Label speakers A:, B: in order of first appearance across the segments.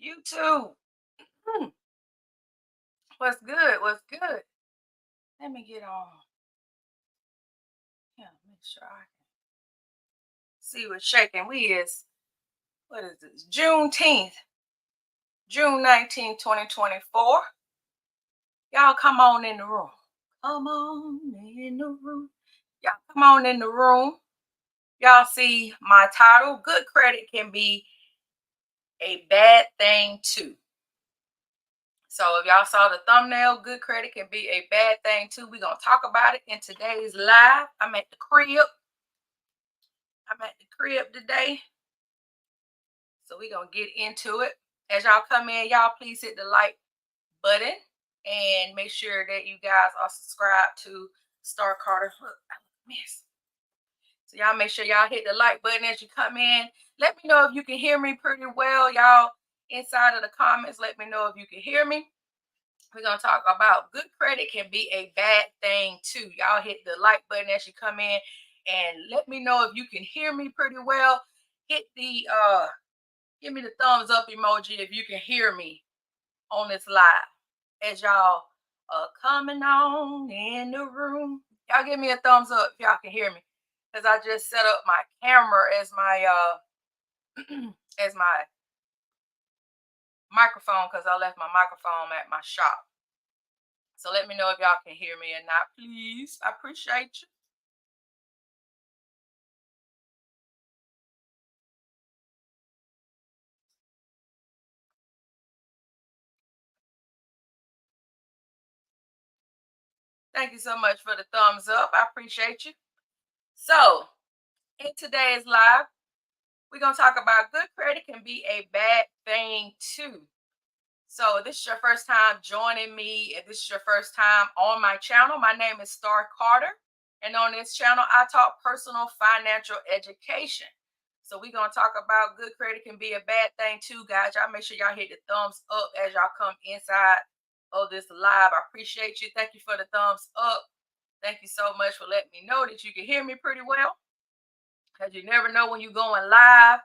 A: YouTube. Hmm, what's good? What's good? Let me get on. Yeah, make sure I can see what's shaking. What is this? Juneteenth, June 19th, 2024. Y'all come on in the room. Come on in the room. Y'all come on in the room. Y'all see my title. Good credit can be a bad thing too. So if y'all saw the thumbnail, good credit can be a bad thing too. We're gonna talk about it in today's live. I'm at the crib. Today. So we're gonna get into it. As y'all come in, y'all please hit the like button and make sure that you guys are subscribed to Starr Carter. Look, I miss. So y'all make sure y'all hit the like button as you come in. Let me know if you can hear me pretty well. Y'all inside of the comments, let me know if you can hear me. We're gonna talk about good credit can be a bad thing too. Y'all hit the like button as you come in and let me know if you can hear me pretty well. Hit the give me the thumbs up emoji if you can hear me on this live as y'all coming on in the room. Y'all give me a thumbs up if y'all can hear me because I just set up my camera as my as my microphone because I left my microphone at my shop. So let me know if y'all can hear me or not, please. I appreciate you. Thank you so much for the thumbs up. I appreciate you. So, in today's live, we're going to talk about good credit can be a bad thing too. So, this is your first time joining me. If this is your first time on my channel, my name is Starr Carter. And on this channel, I talk personal financial education. So, we're going to talk about good credit can be a bad thing too, guys. Y'all make sure y'all hit the thumbs up as y'all come inside of this live. I appreciate you. Thank you for the thumbs up. Thank you so much for letting me know that you can hear me pretty well. Because you never know when you're going live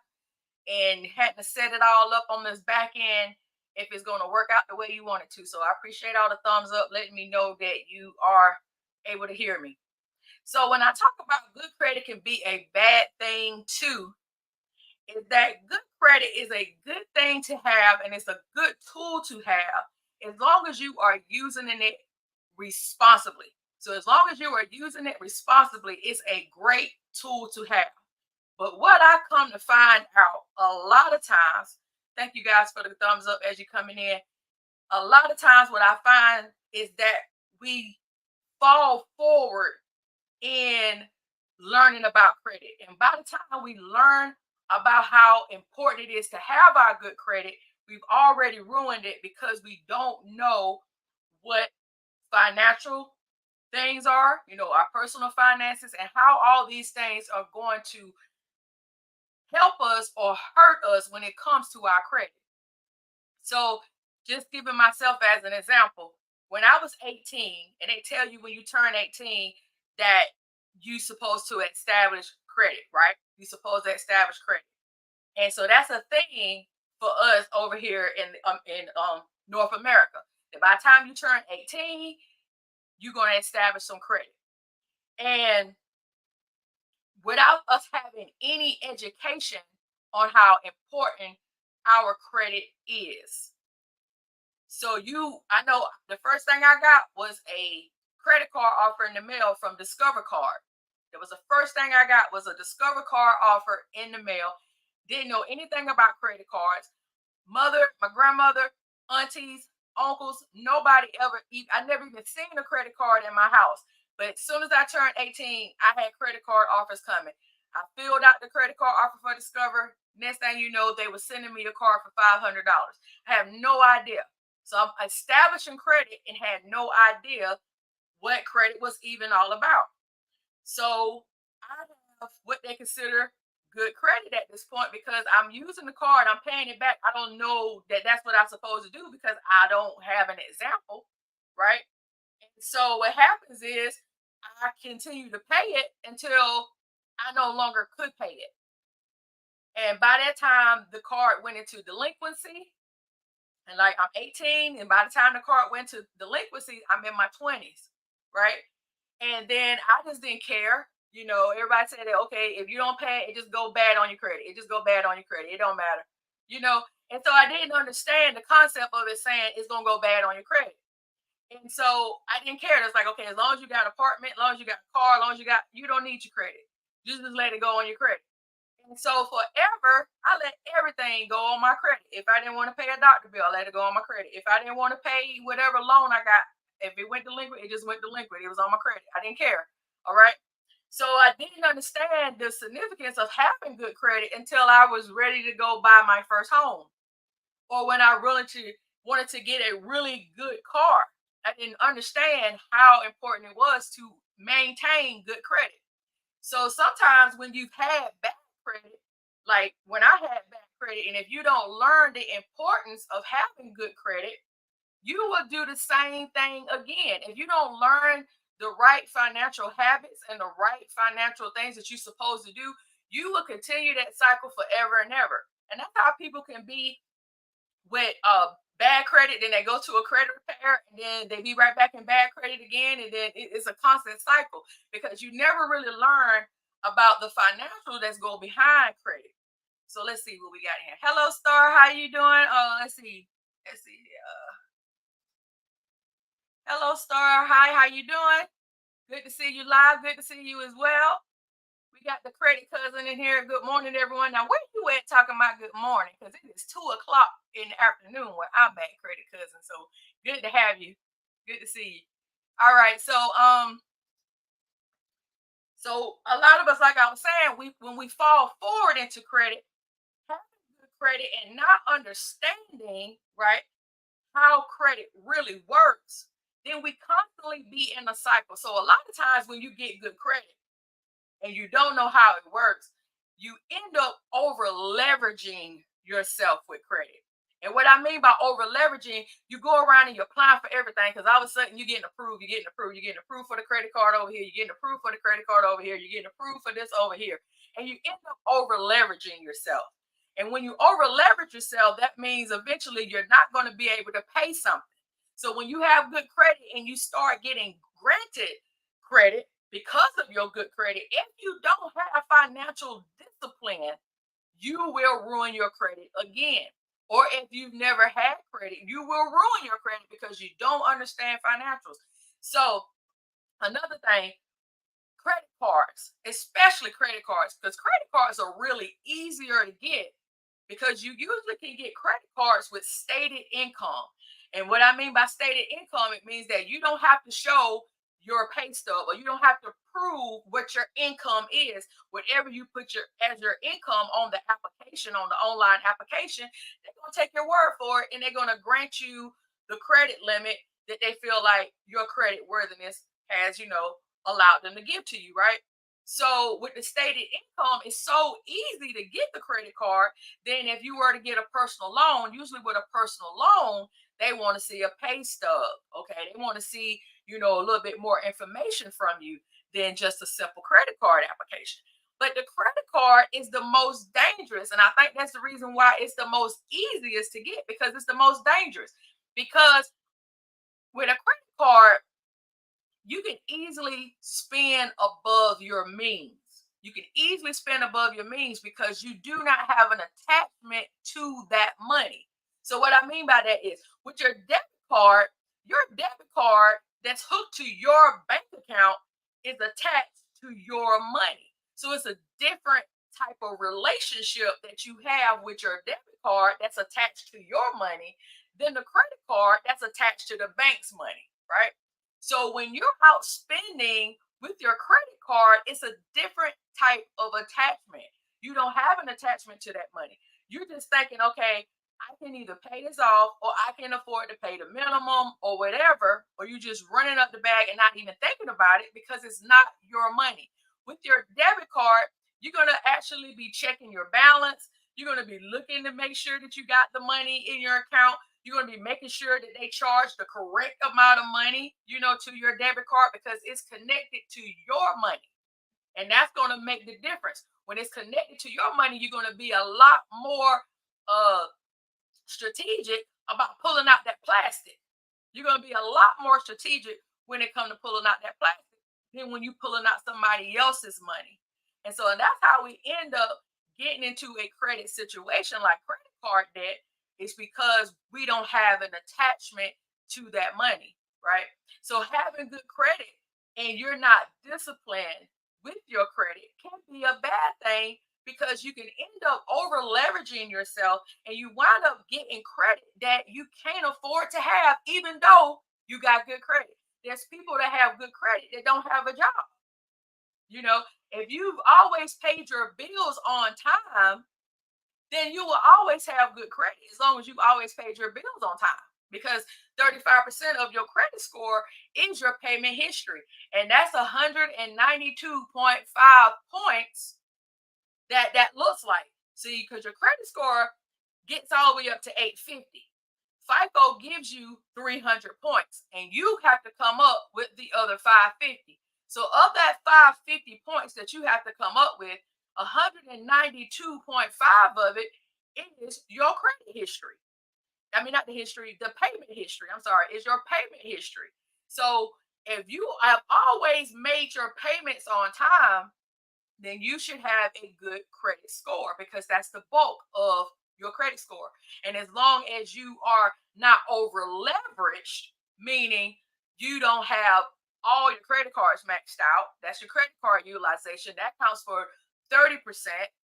A: and had to set it all up on this back end if it's going to work out the way you want it to. So I appreciate all the thumbs up letting me know that you are able to hear me. So when I talk about good credit can be a bad thing too, is that good credit is a good thing to have and it's a good tool to have as long as you are using it responsibly. So as long as you are using it responsibly, it's a great tool to have. But what I come to find out a lot of times, thank you guys for the thumbs up as you're coming in. A lot of times, what I find is that we fall forward in learning about credit. And by the time we learn about how important it is to have our good credit, we've already ruined it because we don't know what financial things are, our personal finances, and how all these things are going to help us or hurt us when it comes to our credit. So, just giving myself as an example, when I was 18, and they tell you when you turn 18 that you supposed to establish credit, right? You supposed to establish credit, and so that's a thing for us over here in North America. That by the time you turn 18, you're going to establish some credit, and without us having any education on how important our credit is. So I know the first thing I got was a credit card offer in the mail from Discover Card. It was the first thing I got was a Discover Card offer in the mail. Didn't know anything about credit cards. My grandmother, aunties, uncles, nobody ever, I never even seen a credit card in my house. But as soon as I turned 18, I had credit card offers coming. I filled out the credit card offer for Discover. Next thing you know, they were sending me a card for $500. I have no idea. So I'm establishing credit and had no idea what credit was even all about. So I have what they consider good credit at this point because I'm using the card, I'm paying it back. I don't know that that's what I'm supposed to do because I don't have an example, right? And so what happens is I continue to pay it until I no longer could pay it. And by that time, the card went into delinquency. And like I'm 18, and by the time the card went to delinquency, I'm in my 20s, right? And then I just didn't care. Everybody said that okay, if you don't pay, it just go bad on your credit. It just go bad on your credit. It don't matter, you know. And so I didn't understand the concept of it saying it's gonna go bad on your credit. And so I didn't care. It's like okay, as long as you got an apartment, as long as you got a car, as long as you don't need your credit. Just let it go on your credit. And so forever, I let everything go on my credit. If I didn't want to pay a doctor bill, I let it go on my credit. If I didn't want to pay whatever loan I got, if it went delinquent, it just went delinquent. It was on my credit. I didn't care. All right. So I didn't understand the significance of having good credit until I was ready to go buy my first home, or when I really wanted to get a really good car. I didn't understand how important it was to maintain good credit. So sometimes when you've had bad credit, like when I had bad credit, and if you don't learn the importance of having good credit, you will do the same thing again. If you don't learn the right financial habits and the right financial things that you're supposed to do, you will continue that cycle forever and ever. And that's how people can be with bad credit, then they go to a credit repair, and then they be right back in bad credit again, and then it's a constant cycle because you never really learn about the financial that's go behind credit. So let's see what we got here. Hello, Star. How you doing? Let's see. Let's see. Hello, Star. Hi. How you doing? Good to see you live. Good to see you as well. We got the credit cousin in here. Good morning, everyone. Now, where you at talking about good morning? Because it is 2 o'clock in the afternoon where I'm at, credit cousin. So good to have you. Good to see you. All right. So a lot of us, like I was saying, we when we fall forward into credit, having good credit and not understanding, right, how credit really works, then we constantly be in a cycle. So a lot of times when you get good credit, and you don't know how it works, you end up over leveraging yourself with credit. And what I mean by over leveraging, you go around and you're applying for everything because all of a sudden you're getting approved, you're getting approved for the credit card over here, you're getting approved for the credit card over here, you're getting approved for this over here. And you end up over leveraging yourself. And when you over leverage yourself, that means eventually you're not going to be able to pay something. So when you have good credit and you start getting granted credit, because of your good credit, if you don't have financial discipline, you will ruin your credit again. Or if you've never had credit, you will ruin your credit because you don't understand financials. So, another thing, credit cards, especially credit cards, because credit cards are really easier to get because you usually can get credit cards with stated income. And what I mean by stated income, it means that you don't have to show your pay stub, or you don't have to prove what your income is. Whatever you put your as your income on the application, on the online application, they're gonna take your word for it, and they're gonna grant you the credit limit that they feel like your credit worthiness has, allowed them to give to you, right? So with the stated income, it's so easy to get the credit card. Then if you were to get a personal loan, usually with a personal loan, they want to see a pay stub. Okay. They want to see, a little bit more information from you than just a simple credit card application. But the credit card is the most dangerous. And I think that's the reason why it's the most easiest to get, because it's the most dangerous. Because with a credit card, you can easily spend above your means. You can easily spend above your means because you do not have an attachment to that money. So, what I mean by that is with your debit card that's hooked to your bank account is attached to your money. So, it's a different type of relationship that you have with your debit card that's attached to your money than the credit card that's attached to the bank's money, right? So when you're out spending with your credit card, it's a different type of attachment. You don't have an attachment to that money. You're just thinking, okay, I can either pay this off, or I can afford to pay the minimum or whatever, or you just running up the bag and not even thinking about it because it's not your money. With your debit card, you're going to actually be checking your balance. You're going to be looking to make sure that you got the money in your account. You're going to be making sure that they charge the correct amount of money, to your debit card because it's connected to your money. And that's going to make the difference. When it's connected to your money, you're going to be a lot more uh strategic about pulling out that plastic. You're going to be a lot more strategic when it comes to pulling out that plastic than when you pulling out somebody else's money. And so, and that's how we end up getting into a credit situation like credit card debt, is because we don't have an attachment to that money, right? So having good credit and you're not disciplined with your credit can be a bad thing, because you can end up over leveraging yourself and you wind up getting credit that you can't afford to have, even though you got good credit. There's people that have good credit that don't have a job. You know, if you've always paid your bills on time, then you will always have good credit as long as you've always paid your bills on time. Because 35% of your credit score is your payment history. And that's 192.5 points that looks like. See, because your credit score gets all the way up to 850. FICO gives you 300 points, and you have to come up with the other 550. So, of that 550 points that you have to come up with, 192.5 of it is your credit history. I mean, not the history, the payment history. I'm sorry, is your payment history. So, if you have always made your payments on time, then you should have a good credit score, because that's the bulk of your credit score. And as long as you are not over leveraged, meaning you don't have all your credit cards maxed out, that's your credit card utilization, that counts for 30%.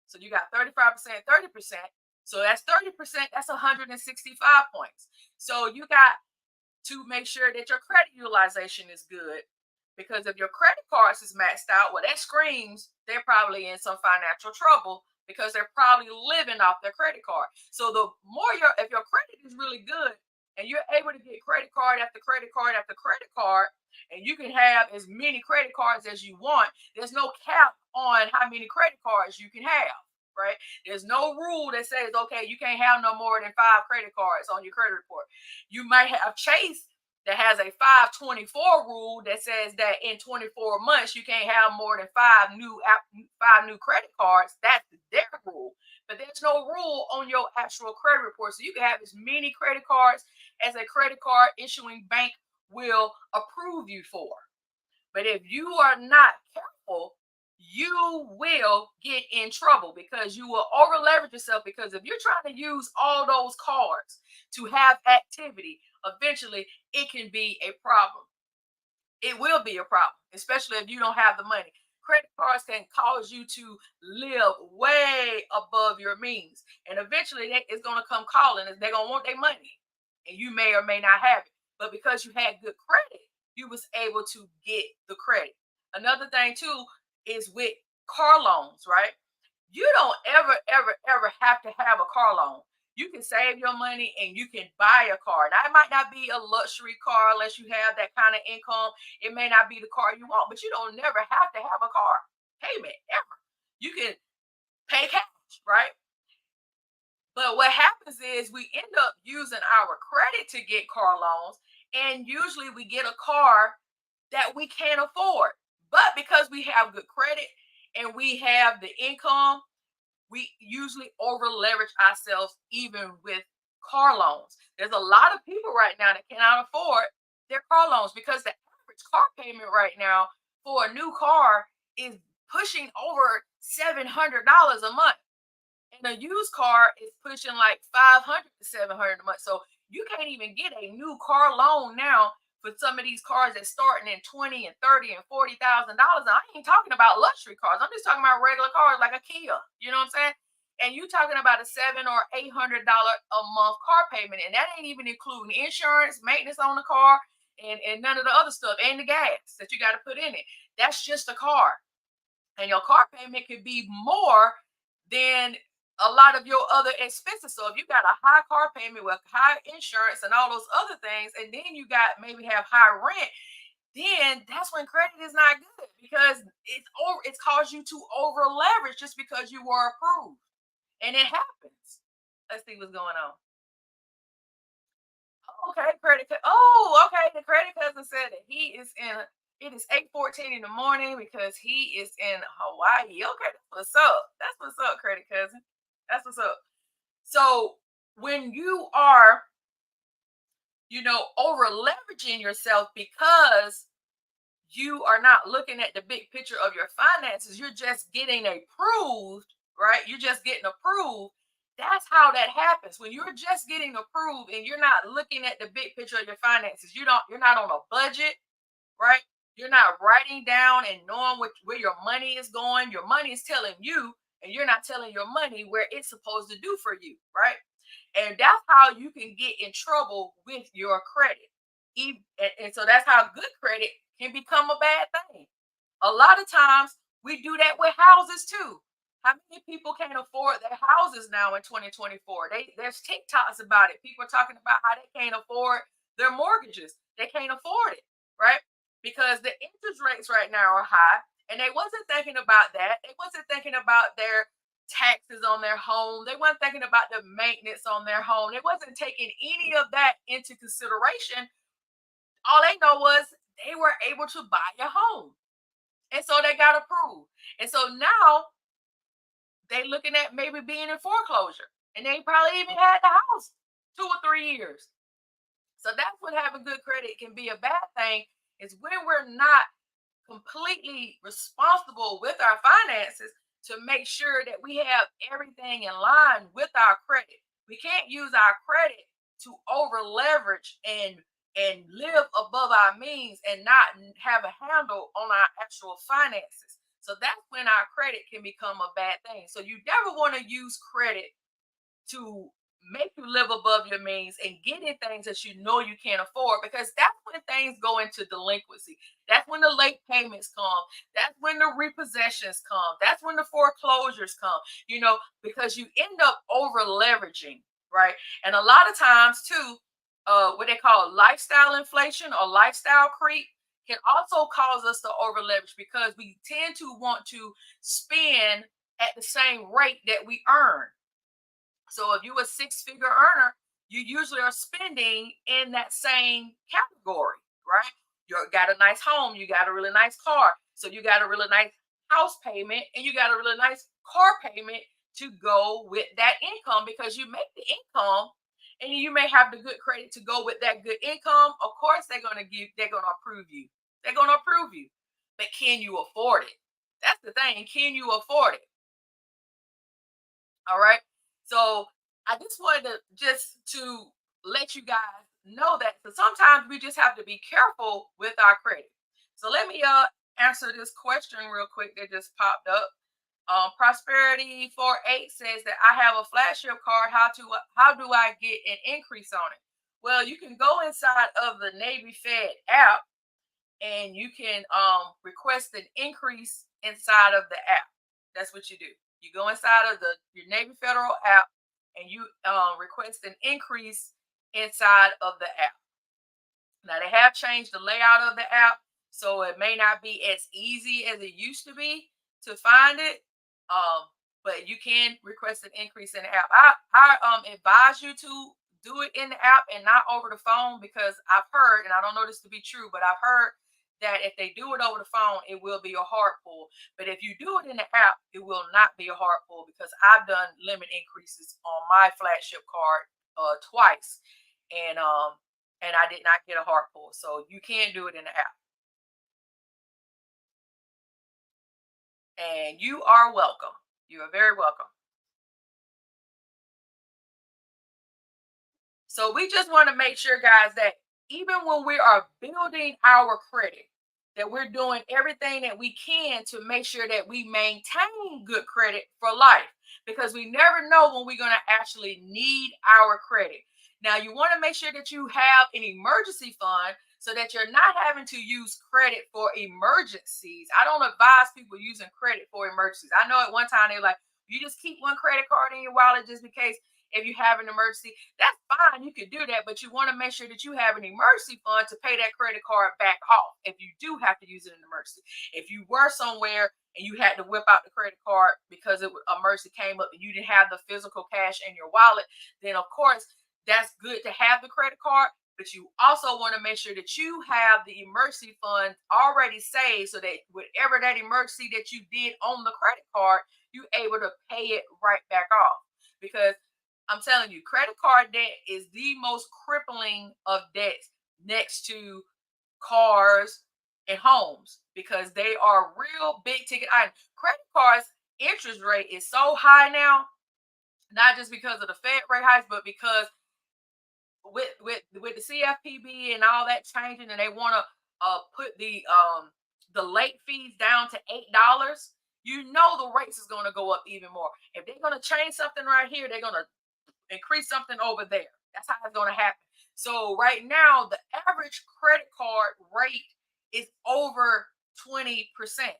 A: So you got 35%, 30%. So that's 30%, that's 165 points. So you got to make sure that your credit utilization is good. Because if your credit cards is maxed out, well, that screams they're probably in some financial trouble, because they're probably living off their credit card. So the more if your credit is really good and you're able to get credit card after credit card after credit card, and you can have as many credit cards as you want, there's no cap on how many credit cards you can have. Right? There's no rule that says, okay, you can't have no more than 5 credit cards on your credit report. You might have Chase that has a 524 rule that says that in 24 months you can't have more than five new credit cards. That's their rule. But there's no rule on your actual credit report. So you can have as many credit cards as a credit card issuing bank will approve you for. But if you are not careful, you will get in trouble, because you will over leverage yourself. Because if you're trying to use all those cards to have activity, eventually it can be a problem. It will be a problem, especially if you don't have the money. Credit cards can cause you to live way above your means, and eventually it's going to come calling, and they're going to want their money, and you may or may not have it. But because you had good credit, you was able to get the credit. Another thing too is with car loans, right? You don't ever have to have a car loan. You can save your money and you can buy a car. Now, it might not be a luxury car unless you have that kind of income. It may not be the car you want, but you don't never have to have a car payment ever. You can pay cash, right? But what happens is we end up using our credit to get car loans, and usually we get a car that we can't afford. But because we have good credit and we have the income, we usually over leverage ourselves even with car loans. There's a lot of people right now that cannot afford their car loans, because the average car payment right now for a new car is pushing over $700 a month. And a used car is pushing like 500 to 700 a month. So you can't even get a new car loan now for some of these cars that's starting in 20 and 30 and $40,000. I ain't talking about luxury cars. I'm just talking about regular cars like a Kia. You know what I'm saying? And you talking about a $700 or $800 a month car payment, and that ain't even including insurance, maintenance on the car, and none of the other stuff, and the gas that you got to put in it. That's just a car, and your car payment could be more than a lot of your other expenses. So if you got a high car payment with high insurance and all those other things, and then you got maybe have high rent, then that's when credit is not good, because it's caused you to over leverage just because you were approved. And it happens. Let's see what's going on. Okay, Oh, okay. The credit cousin said that he is in. It is 8:14 in the morning because he is in Hawaii. Okay, that's what's up. That's what's up, credit cousin. That's what's up. So when you are, over leveraging yourself because you are not looking at the big picture of your finances, you're just getting approved, right? You're just getting approved. That's how that happens. When you're just getting approved and you're not looking at the big picture of your finances, you're not on a budget, right? You're not writing down and knowing where your money is going. Your money is telling you, and you're not telling your money where it's supposed to do for you, right? And that's how you can get in trouble with your credit. And so that's how good credit can become a bad thing. A lot of times we do that with houses too. How many people can't afford their houses now in 2024? There's TikToks about it. People are talking about how they can't afford their mortgages. They can't afford it, right? Because the interest rates right now are high, and they wasn't thinking about that. They wasn't thinking about their taxes on their home. They weren't thinking about the maintenance on their home. They wasn't taking any of that into consideration. All they know was they were able to buy a home. And so they got approved. And so now they looking at maybe being in foreclosure. And they probably even had the house 2 or 3 years. So that's what having good credit can be a bad thing, is when we're not completely responsible with our finances to make sure that we have everything in line with our credit. We can't use our credit to over leverage and live above our means and not have a handle on our actual finances. So that's when our credit can become a bad thing. So you never want to use credit to make you live above your means and getting things that you know you can't afford, because that's when things go into delinquency. That's when the late payments come. That's when the repossessions come. That's when the foreclosures come, because you end up over leveraging, right? And a lot of times too, what they call lifestyle inflation or lifestyle creep can also cause us to over leverage, because we tend to want to spend at the same rate that we earn. So if you a six-figure earner, you usually are spending in that same category, right? You got a nice home, you got a really nice car, so you got a really nice house payment, and you got a really nice car payment to go with that income, because you make the income, and you may have the good credit to go with that good income. Of course, they're gonna approve you. They're gonna approve you, but can you afford it? That's the thing. Can you afford it? All right. So I just wanted to let you guys know that, so sometimes we just have to be careful with our credit. So let me answer this question real quick that just popped up. Prosperity 48 says that I have a flagship card. How do I get an increase on it? Well, you can go inside of the Navy Fed app, and you can request an increase inside of the app. That's what you do. You go inside of your Navy Federal app, and you request an increase inside of the app. Now they have changed the layout of the app, so it may not be as easy as it used to be to find it. Um, but you can request an increase in the app. I advise you to do it in the app and not over the phone, because I've heard, and I don't know this to be true, but I've heard that if they do it over the phone, it will be a hard pull. But if you do it in the app, it will not be a hard pull, because I've done limit increases on my flagship card twice, and I did not get a hard pull. So you can do it in the app. And you are welcome. You are very welcome. So we just want to make sure, guys, that even when we are building our credit, that we're doing everything that we can to make sure that we maintain good credit for life, because we never know when we're going to actually need our credit. Now, you want to make sure that you have an emergency fund so that you're not having to use credit for emergencies. I don't advise people using credit for emergencies. I know at one time they're like, you just keep one credit card in your wallet just in case if you have an emergency. That's fine, you can do that, but you want to make sure that you have an emergency fund to pay that credit card back off if you do have to use it in an emergency. If you were somewhere and you had to whip out the credit card because emergency came up and you didn't have the physical cash in your wallet, then of course that's good to have the credit card. But you also want to make sure that you have the emergency fund already saved, so that whatever that emergency that you did on the credit card, you're able to pay it right back off. Because I'm telling you, credit card debt is the most crippling of debts next to cars and homes because they are real big ticket items. Credit cards interest rate is so high now, not just because of the Fed rate hikes, but because with the CFPB and all that changing, and they want to put the late fees down to $8. You know the rates is going to go up even more. If they're going to change something right here, they're going to increase something over there. That's how it's going to happen. So right now, the average credit card rate is over 20%,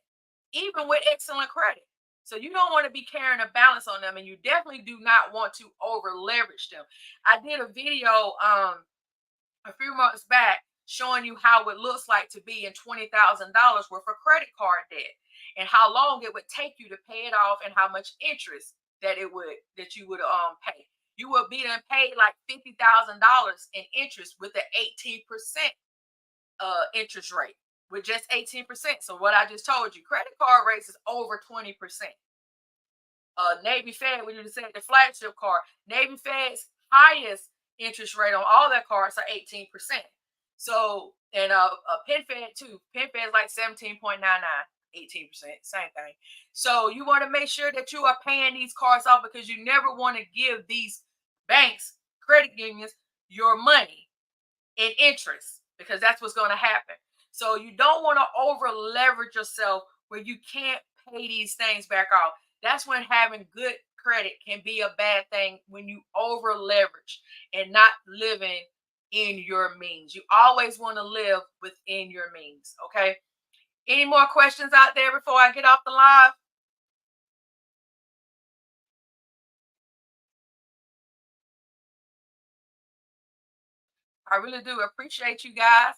A: even with excellent credit. So you don't want to be carrying a balance on them, and you definitely do not want to over leverage them. I did a video a few months back showing you how it looks like to be in $20,000 worth of credit card debt and how long it would take you to pay it off and how much interest that you would pay. You would be done paid like $50,000 in interest with an 18% interest rate, with just 18%. So what I just told you, credit card rates is over 20%. Navy Fed, when you said the flagship card, Navy Fed's highest interest rate on all their cards are 18%. So, and Penn Fed too. Penn Fed is like 17.99, 18%, same thing. So you want to make sure that you are paying these cards off because you never want to give these banks, credit unions, your money in interest because that's what's going to happen. So you don't want to over leverage yourself where you can't pay these things back off. That's when having good credit can be a bad thing, when you over leverage and not living in your means. You always want to live within your means. Okay. Any more questions out there before I get off the live? I really do appreciate you guys.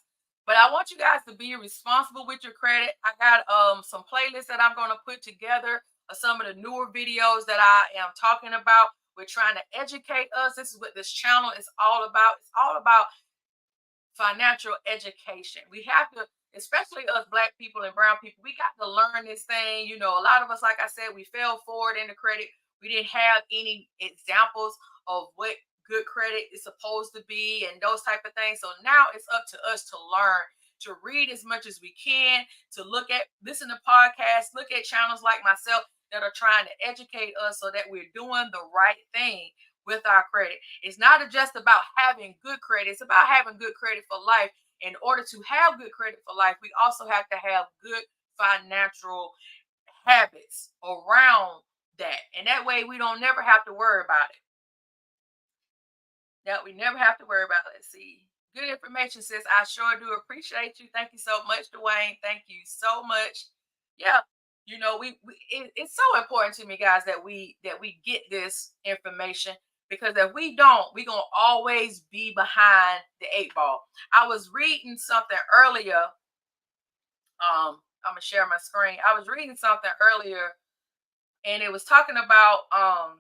A: But I want you guys to be responsible with your credit. I got some playlists that I'm gonna put together of some of the newer videos that I am talking about. We're trying to educate us. This is what this channel is all about. It's all about financial education. We have to, especially us black people and brown people, we got to learn this thing. You know, a lot of us, like I said, we fell forward in the credit. We didn't have any examples of what good credit is supposed to be and those type of things. So now it's up to us to learn, to read as much as we can, to listen to podcasts, look at channels like myself that are trying to educate us so that we're doing the right thing with our credit. It's not just about having good credit, it's about having good credit for life. In order to have good credit for life, we also have to have good financial habits around that. And that way we don't never have to worry about it. That we never have to worry about. Let's see. Good information, sis. I sure do appreciate you. Thank you so much, Dwayne. Thank you so much. Yeah, it's so important to me, guys, that we get this information because if we don't, we're gonna always be behind the eight ball. I was reading something earlier. I'm gonna share my screen. I was reading something earlier, and it was talking about Sorry,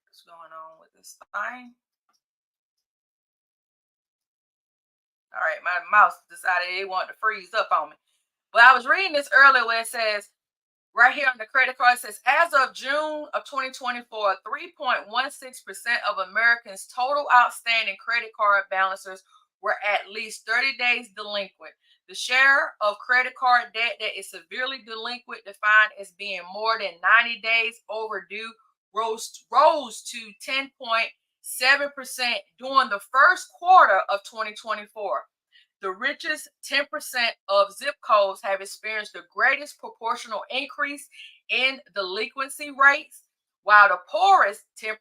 A: what's going on with this thing? All right, my mouse decided it wanted to freeze up on me. But I was reading this earlier where it says right here on the credit card, it says as of June of 2024, 3.16% of Americans' total outstanding credit card balances were at least 30 days delinquent. The share of credit card debt that is severely delinquent, defined as being more than 90 days overdue, rose to 10.7% during the first quarter of 2024. The richest 10% of zip codes have experienced the greatest proportional increase in delinquency rates, while the poorest 10%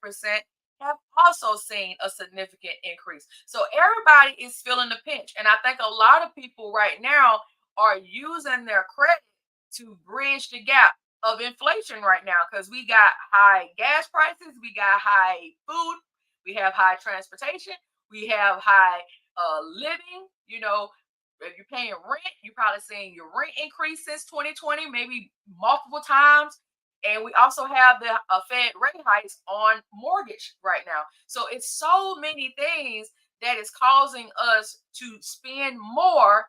A: have also seen a significant increase. So everybody is feeling the pinch. And I think a lot of people right now are using their credit to bridge the gap of inflation right now because we got high gas prices, we got high food, we have high transportation, we have high living. You know, if you're paying rent, you're probably seeing your rent increase since 2020, maybe multiple times. And we also have the Fed rate hikes on mortgage right now. So it's so many things that is causing us to spend more,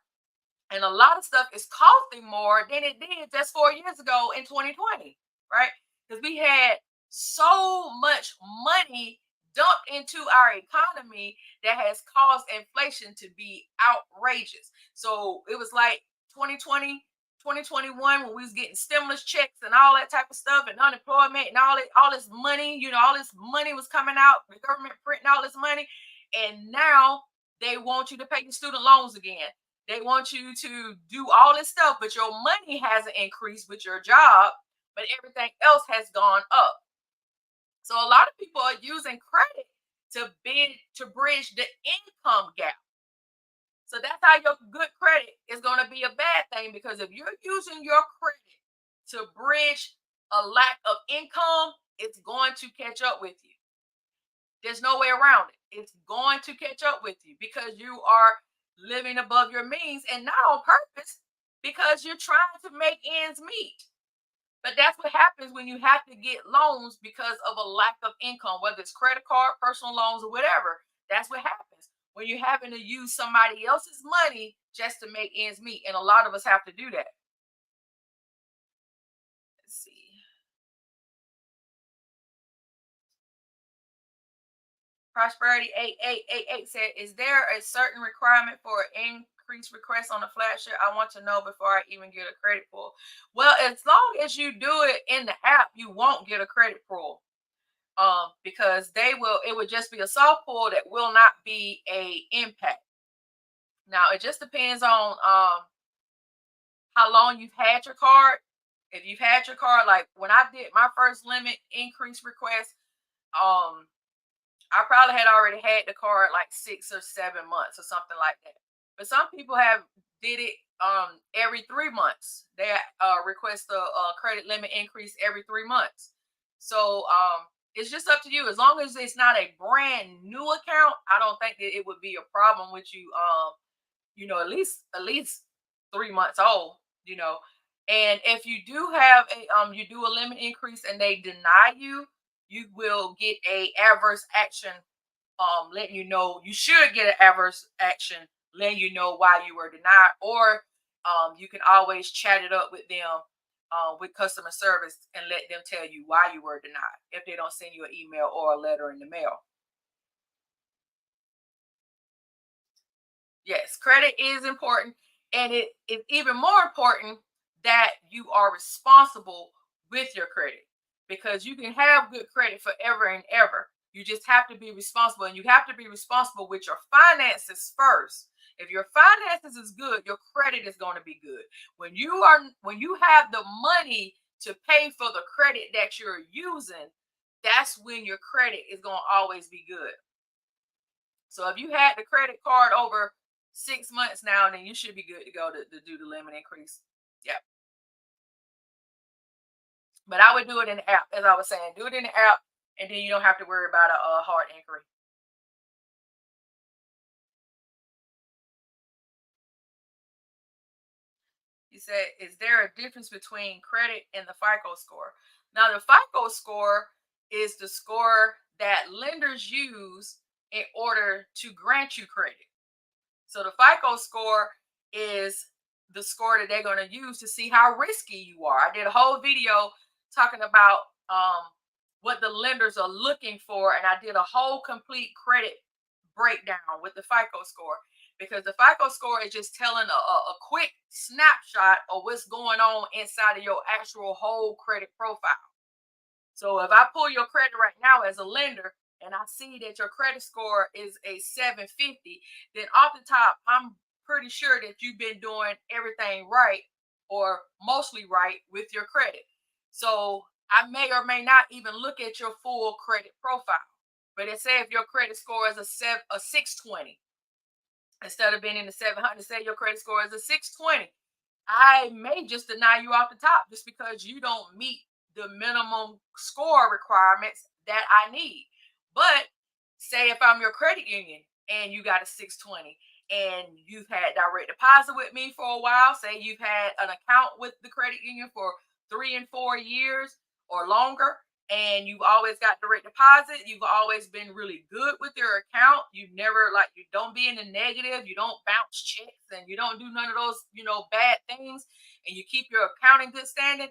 A: and a lot of stuff is costing more than it did just 4 years ago in 2020, right? Because we had so much money dumped into our economy that has caused inflation to be outrageous. So it was like 2020, 2021 when we was getting stimulus checks and all that type of stuff and unemployment and all this money, all this money was coming out, the government printing all this money. And now they want you to pay your student loans again. They want you to do all this stuff, but your money hasn't increased with your job, but everything else has gone up. So a lot of people are using credit to bridge the income gap. So that's how your good credit is going to be a bad thing, because if you're using your credit to bridge a lack of income, it's going to catch up with you. There's no way around it. It's going to catch up with you because you are living above your means, and not on purpose, because you're trying to make ends meet. But that's what happens when you have to get loans because of a lack of income, whether it's credit card, personal loans, or whatever. That's what happens when you're having to use somebody else's money just to make ends meet. And a lot of us have to do that. Let's see. Prosperity 8888 said, is there a certain requirement for increased request on the flat share? I want to know before I even get a credit pull. Well, as long as you do it in the app, you won't get a credit pull. Because it would just be a soft pull that will not be a impact. Now it just depends on how long you've had your card. If you've had your card, like when I did my first limit increase request, um I probably had already had the card like 6 or 7 months or something like that. But some people have did it every 3 months. They request a credit limit increase every 3 months. So it's just up to you. As long as it's not a brand new account, I don't think that it would be a problem with you. At least 3 months old. You know, and if you do have you do a limit increase and they deny you, you will get a adverse action, letting you know you should get an adverse action, letting you know why you were denied, or you can always chat it up with them, with customer service, and let them tell you why you were denied if they don't send you an email or a letter in the mail. Yes, credit is important, and it is even more important that you are responsible with your credit, because you can have good credit forever and ever. You just have to be responsible, and you have to be responsible with your finances first. If your finances is good, your credit is going to be good. When you have the money to pay for the credit that you're using, that's when your credit is going to always be good. So if you had the credit card over 6 months now, then you should be good to go to do the limit increase. Yeah. But I would do it in the app, as I was saying. Do it in the app, and then you don't have to worry about a hard inquiry. He said, is there a difference between credit and the FICO score? Now, the FICO score is the score that lenders use in order to grant you credit. So the FICO score is the score that they're going to use to see how risky you are. I did a whole video talking about what the lenders are looking for, and I did a whole complete credit breakdown with the FICO score, because the FICO score is just telling a quick snapshot of what's going on inside of your actual whole credit profile. So if I pull your credit right now as a lender and I see that your credit score is a 750, then off the top, I'm pretty sure that you've been doing everything right, or mostly right, with your credit. So I may or may not even look at your full credit profile. But it say if your credit score is a 620, instead of being in the 700, say your credit score is a 620, I may just deny you off the top just because you don't meet the minimum score requirements that I need. But say if I'm your credit union and you got a 620 and you've had direct deposit with me for a while, say you've had an account with the credit union for 3 and 4 years or longer, and you've always got direct deposit, you've always been really good with your account, you never, like, you don't be in the negative, you don't bounce checks, and you don't do none of those bad things, and you keep your account in good standing,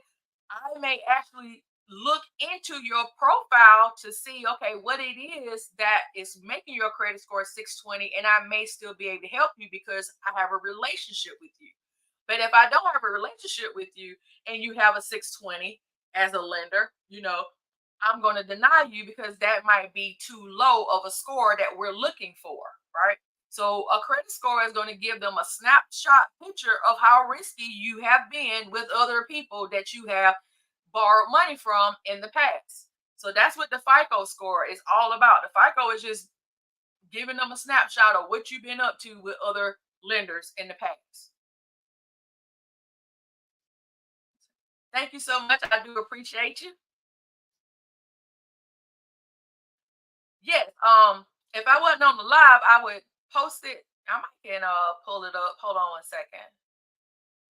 A: I may actually look into your profile to see, okay, what it is that is making your credit score 620, and I may still be able to help you because I have a relationship with you. But if I don't have a relationship with you and you have a 620 as a lender, I'm going to deny you because that might be too low of a score that we're looking for, right? So a credit score is going to give them a snapshot picture of how risky you have been with other people that you have borrowed money from in the past. So that's what the FICO score is all about. The FICO is just giving them a snapshot of what you've been up to with other lenders in the past. Thank you so much. I do appreciate you. Yes. If I wasn't on the live, I would post it. I might can pull it up. Hold on one second.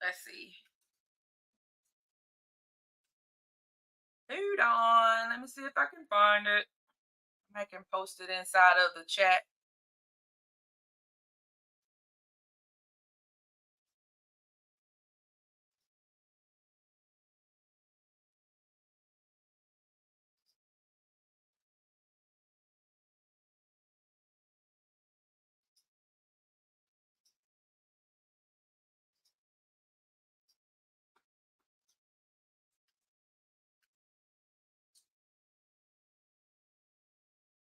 A: Let's see. Hold on. Let me see if I can find it. I can post it inside of the chat.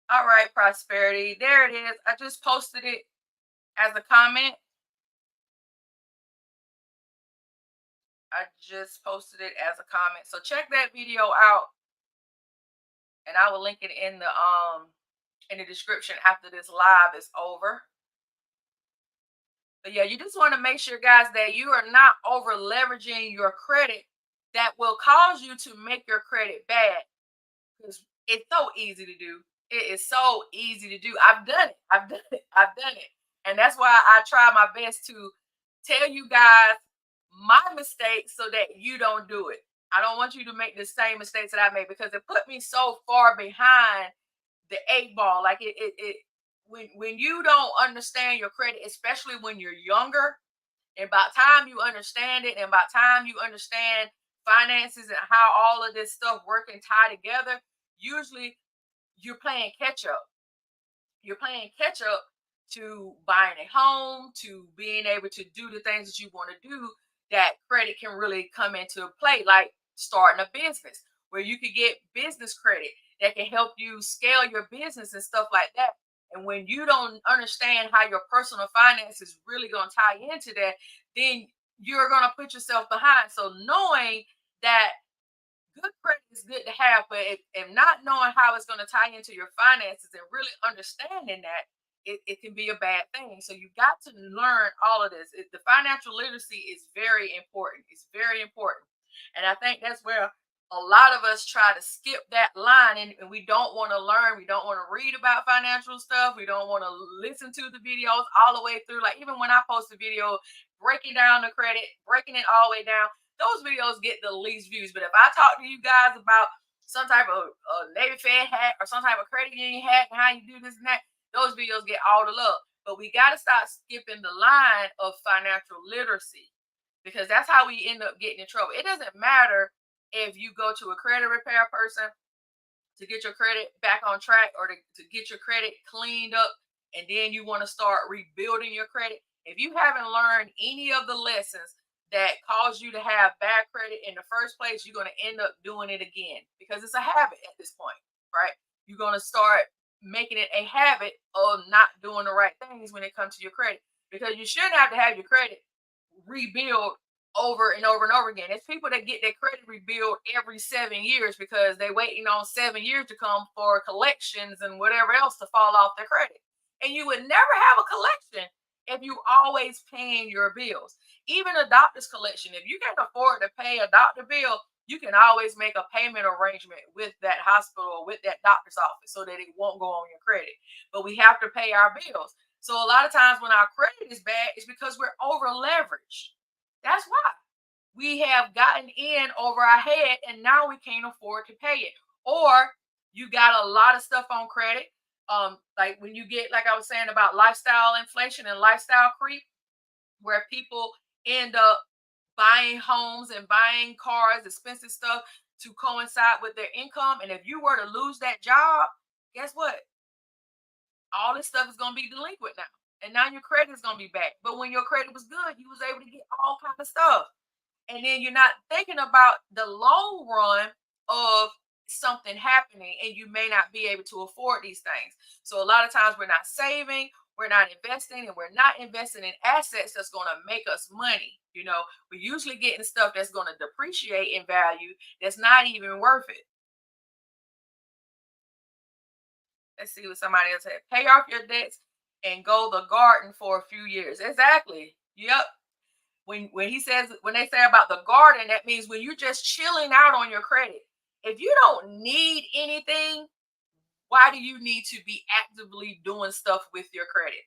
A: All right, Prosperity. There it is. I just posted it as a comment. I just posted it as a comment. So check that video out, and I will link it in the description after this live is over. But yeah, you just want to make sure, guys, that you are not over leveraging your credit that will cause you to make your credit bad, because it's so easy to do. It is so easy to do. I've done it. I've done it. I've done it. And that's why I try my best to tell you guys my mistakes so that you don't do it. I don't want you to make the same mistakes that I made because it put me so far behind the eight ball. Like when you don't understand your credit, especially when you're younger, and by the time you understand it, and by the time you understand finances and how all of this stuff work and tie together, usually you're playing catch up. You're playing catch up to buying a home, to being able to do the things that you want to do, that credit can really come into play, like starting a business where you could get business credit that can help you scale your business and stuff like that. And when you don't understand how your personal finance is really going to tie into that, then you're going to put yourself behind. So knowing that good credit is good to have, but if not knowing how it's going to tie into your finances and really understanding that, it can be a bad thing. So you got to learn all of this. The financial literacy is very important. It's very important. And I think that's where a lot of us try to skip that line, and we don't want to learn. We don't want to read about financial stuff. We don't want to listen to the videos all the way through. Like even when I post a video breaking down the credit, breaking it all the way down, those videos get the least views. But if I talk to you guys about some type of Navy Fed hack or some type of credit union hack and how you do this and that, those videos get all the love. But we got to stop skipping the line of financial literacy, because that's how we end up getting in trouble. It doesn't matter if you go to a credit repair person to get your credit back on track, or to get your credit cleaned up, and then you want to start rebuilding your credit. If you haven't learned any of the lessons that cause you to have bad credit in the first place, you're going to end up doing it again, because it's a habit at this point, right? You're going to start making it a habit of not doing the right things when it comes to your credit, because you shouldn't have to have your credit rebuild over and over and over again. It's people that get their credit rebuild every 7 years because they're waiting on 7 years to come for collections and whatever else to fall off their credit. And you would never have a collection if you always paying your bills. Even a doctor's collection, if you can afford to pay a doctor bill, you can always make a payment arrangement with that hospital or with that doctor's office so that it won't go on your credit. But we have to pay our bills. So a lot of times when our credit is bad, it's because we're over leveraged. That's why we have gotten in over our head and now we can't afford to pay it. Or you got a lot of stuff on credit. Like when you get, like I was saying about lifestyle inflation and lifestyle creep, where people end up buying homes and buying cars, expensive stuff to coincide with their income. And if you were to lose that job, guess what? All this stuff is going to be delinquent now. And now your credit is going to be back. But when your credit was good, you was able to get all kind of stuff. And then you're not thinking about the long run of something happening, and you may not be able to afford these things. So a lot of times we're not saving, we're not investing, and we're not investing in assets that's going to make us money. We're usually getting stuff that's going to depreciate in value that's not even worth it. Let's see what somebody else said. Pay off your debts and go the garden for a few years. Exactly. Yep. When they say about the garden, that means when you're just chilling out on your credit. If you don't need anything, why do you need to be actively doing stuff with your credit?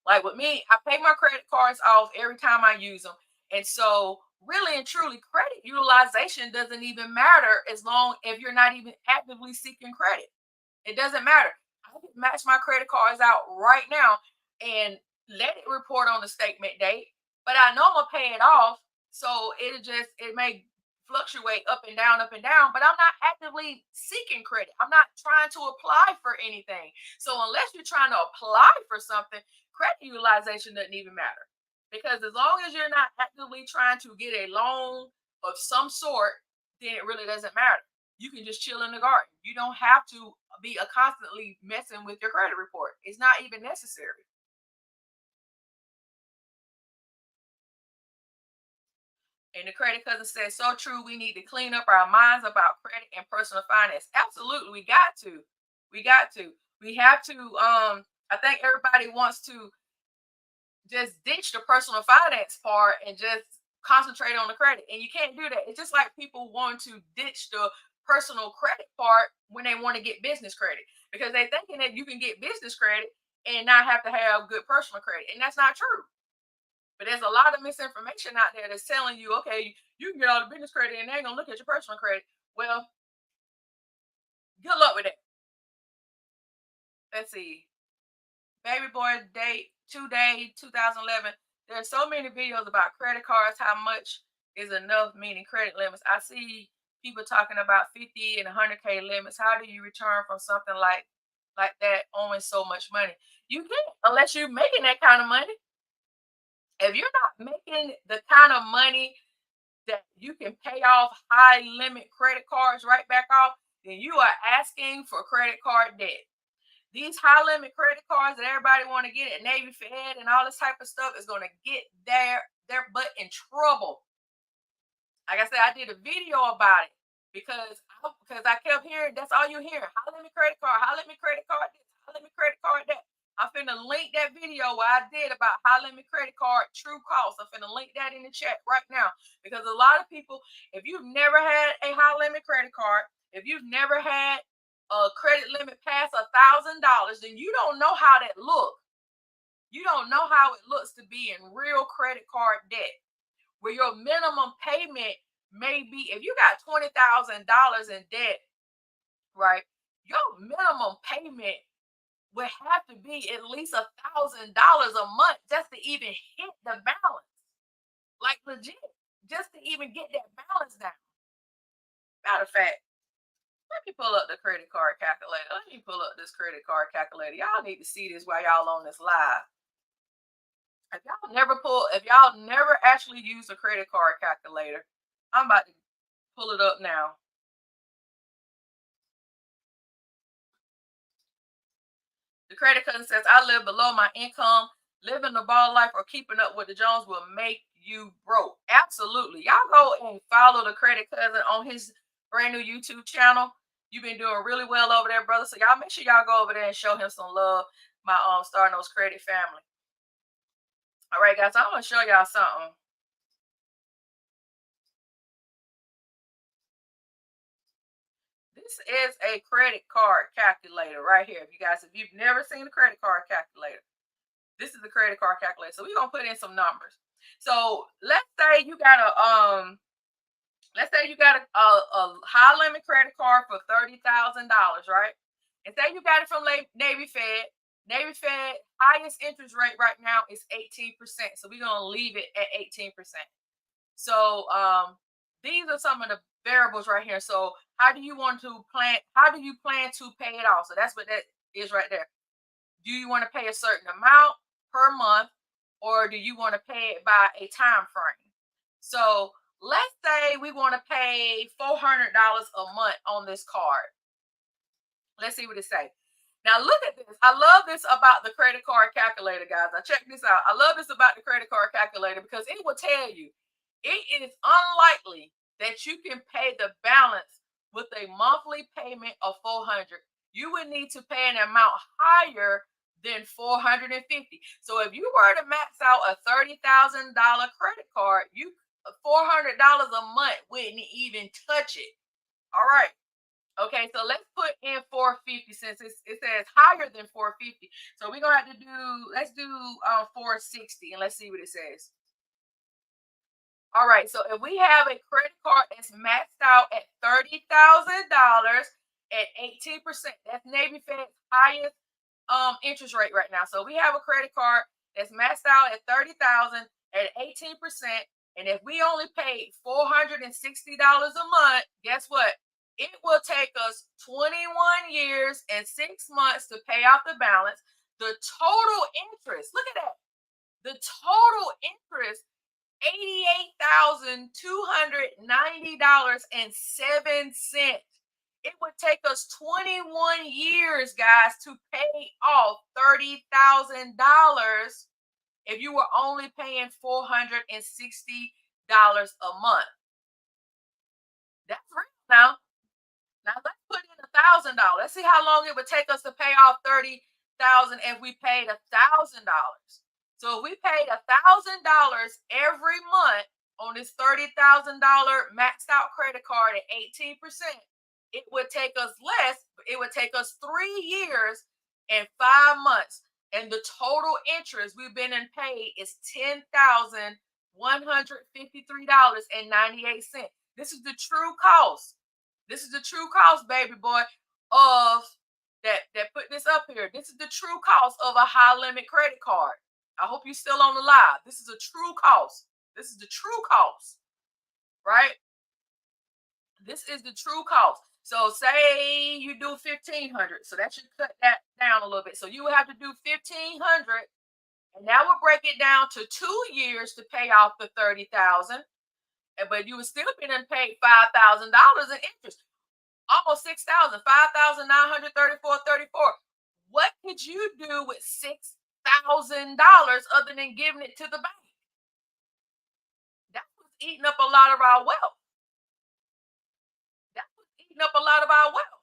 A: Like with me, I pay my credit cards off every time I use them. And so really and truly, credit utilization doesn't even matter as long if you're not even actively seeking credit. It doesn't matter. I can match my credit cards out right now and let it report on the statement date, but I know I'm gonna pay it off. So it may fluctuate up and down, but I'm not actively seeking credit. I'm not trying to apply for anything. So unless you're trying to apply for something, credit utilization doesn't even matter. Because as long as you're not actively trying to get a loan of some sort, then it really doesn't matter. You can just chill in the garden. You don't have to be constantly messing with your credit report. It's not even necessary. And the credit cousin says, so true. We need to clean up our minds about credit and personal finance. Absolutely. We got to. We got to. We have to. I think everybody wants to just ditch the personal finance part and just concentrate on the credit. And you can't do that. It's just like people want to ditch the personal credit part when they want to get business credit because they're thinking that you can get business credit and not have to have good personal credit. And that's not true. But there's a lot of misinformation out there that's telling you, okay, you can get all the business credit and they ain't gonna look at your personal credit. Well, good luck with that. Let's see. Baby boy date, today, 2011. There are so many videos about credit cards, how much is enough, meaning credit limits. I see people talking about 50 and 100K limits. How do you return from something like that owing so much money? You can't unless you're making that kind of money. If you're not making the kind of money that you can pay off high limit credit cards right back off, then you are asking for credit card debt. These high limit credit cards that everybody want to get at Navy Fed and all this type of stuff is going to get their butt in trouble. Like I said, I did a video about it because I kept hearing that's all you hear. High limit credit card, high limit credit card, this, high limit credit card that. I'm finna link that video where I did about high limit credit card true cost. I'm finna link that in the chat right now because a lot of people, if you've never had a high limit credit card, if you've never had a credit limit past $1,000, then you don't know how that looks. You don't know how it looks to be in real credit card debt, where your minimum payment may be if you got $20,000 in debt, right? Your minimum payment would have to be at least $1,000 a month just to even hit the balance. Like legit, just to even get that balance down. Matter of fact, let me pull up the credit card calculator. Let me pull up this credit card calculator. Y'all need to see this while y'all on this live. If y'all never actually use a credit card calculator, I'm about to pull it up now. The credit cousin says, I live below my income. Living the ball life or keeping up with the Jones will make you broke. Absolutely. Y'all go and follow the credit cousin on his brand new YouTube channel. You've been doing really well over there, brother. So y'all make sure y'all go over there and show him some love. My Starr Knows Credit family. All right, guys. So I'm gonna show y'all something. This is a credit card calculator right here. If you've never seen a credit card calculator, this is the credit card calculator. So we're gonna put in some numbers. So let's say you got a high limit credit card for $30,000, right? And say you got it from Navy Fed. Navy Fed highest interest rate right now is 18%. So we're gonna leave it at 18%. So these are some of the variables right here. So how do you want to plan? How do you plan to pay it off? So that's what that is right there. Do you want to pay a certain amount per month, or do you want to pay it by a time frame? So let's say we want to pay $400 a month on this card. Let's see what it say. Now look at this. I love this about the credit card calculator, guys. Now check this out. I love this about the credit card calculator because it will tell you it is unlikely that you can pay the balance with a monthly payment of 400. You would need to pay an amount higher than 450. So if you were to max out a $30,000 credit card, you $400 a month wouldn't even touch it. All right. Okay, so let's put in 450 since it says higher than 450. So we're gonna have to do, let's do 460 and let's see what it says. All right, so if we have a credit card that's maxed out at $30,000 at 18%, that's Navy Fed's highest interest rate right now. So we have a credit card that's maxed out at 30,000 at 18%. And if we only paid $460 a month, guess what? It will take us 21 years and 6 months to pay off the balance. The total interest, look at that. The total interest, $88,290.07. It would take us 21 years, guys, to pay off $30,000 if you were only paying $460 a month. That's real now. Now let's put in $1,000. Let's see how long it would take us to pay off 30,000 if we paid $1,000. So if we paid $1,000 every month on this $30,000 maxed out credit card at 18%, it would take us less. It would take us 3 years and 5 months, and the total interest we've been in paid is $10,153.98. This is the true cost. This is the true cost, baby boy, of that put this up here. This is the true cost of a high limit credit card. I hope you're still on the live. This is a true cost. This is the true cost, right? This is the true cost. So say you do 1,500. So that should cut that down a little bit. So you would have to do 1,500, and that would break it down to 2 years to pay off the 30,000. But you would still be done paid $5,000 in interest. Almost 6,000, 5,934.34. What could you do with $6,000 other than giving it to the bank? That was eating up a lot of our wealth. That was eating up a lot of our wealth.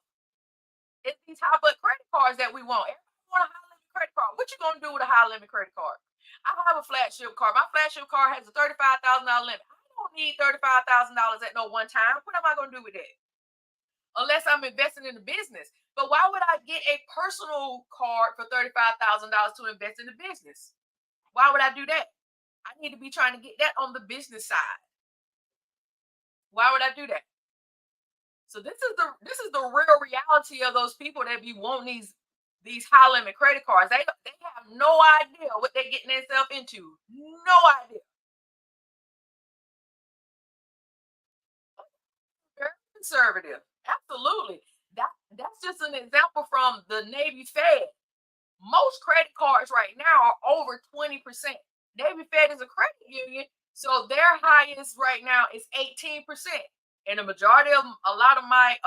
A: It's these high limit credit cards that we want. Everybody want a high limit credit card. What you gonna do with a high limit credit card? I have a flagship card. My flagship card has a $35,000 limit. I don't need $35,000 at no one time. What am I gonna do with it? Unless I'm investing in the business. But why would I get a personal card for $35,000 to invest in the business? Why would I do that? I need to be trying to get that on the business side. Why would I do that? So this is the real reality of those people that be wanting these high limit credit cards. They have no idea what they're getting themselves into. No idea. Very conservative. Absolutely. That's just an example from the Navy Fed. Most credit cards right now are over 20%. Navy Fed is a credit union, so their highest right now is 18%. And the majority of them, a lot of my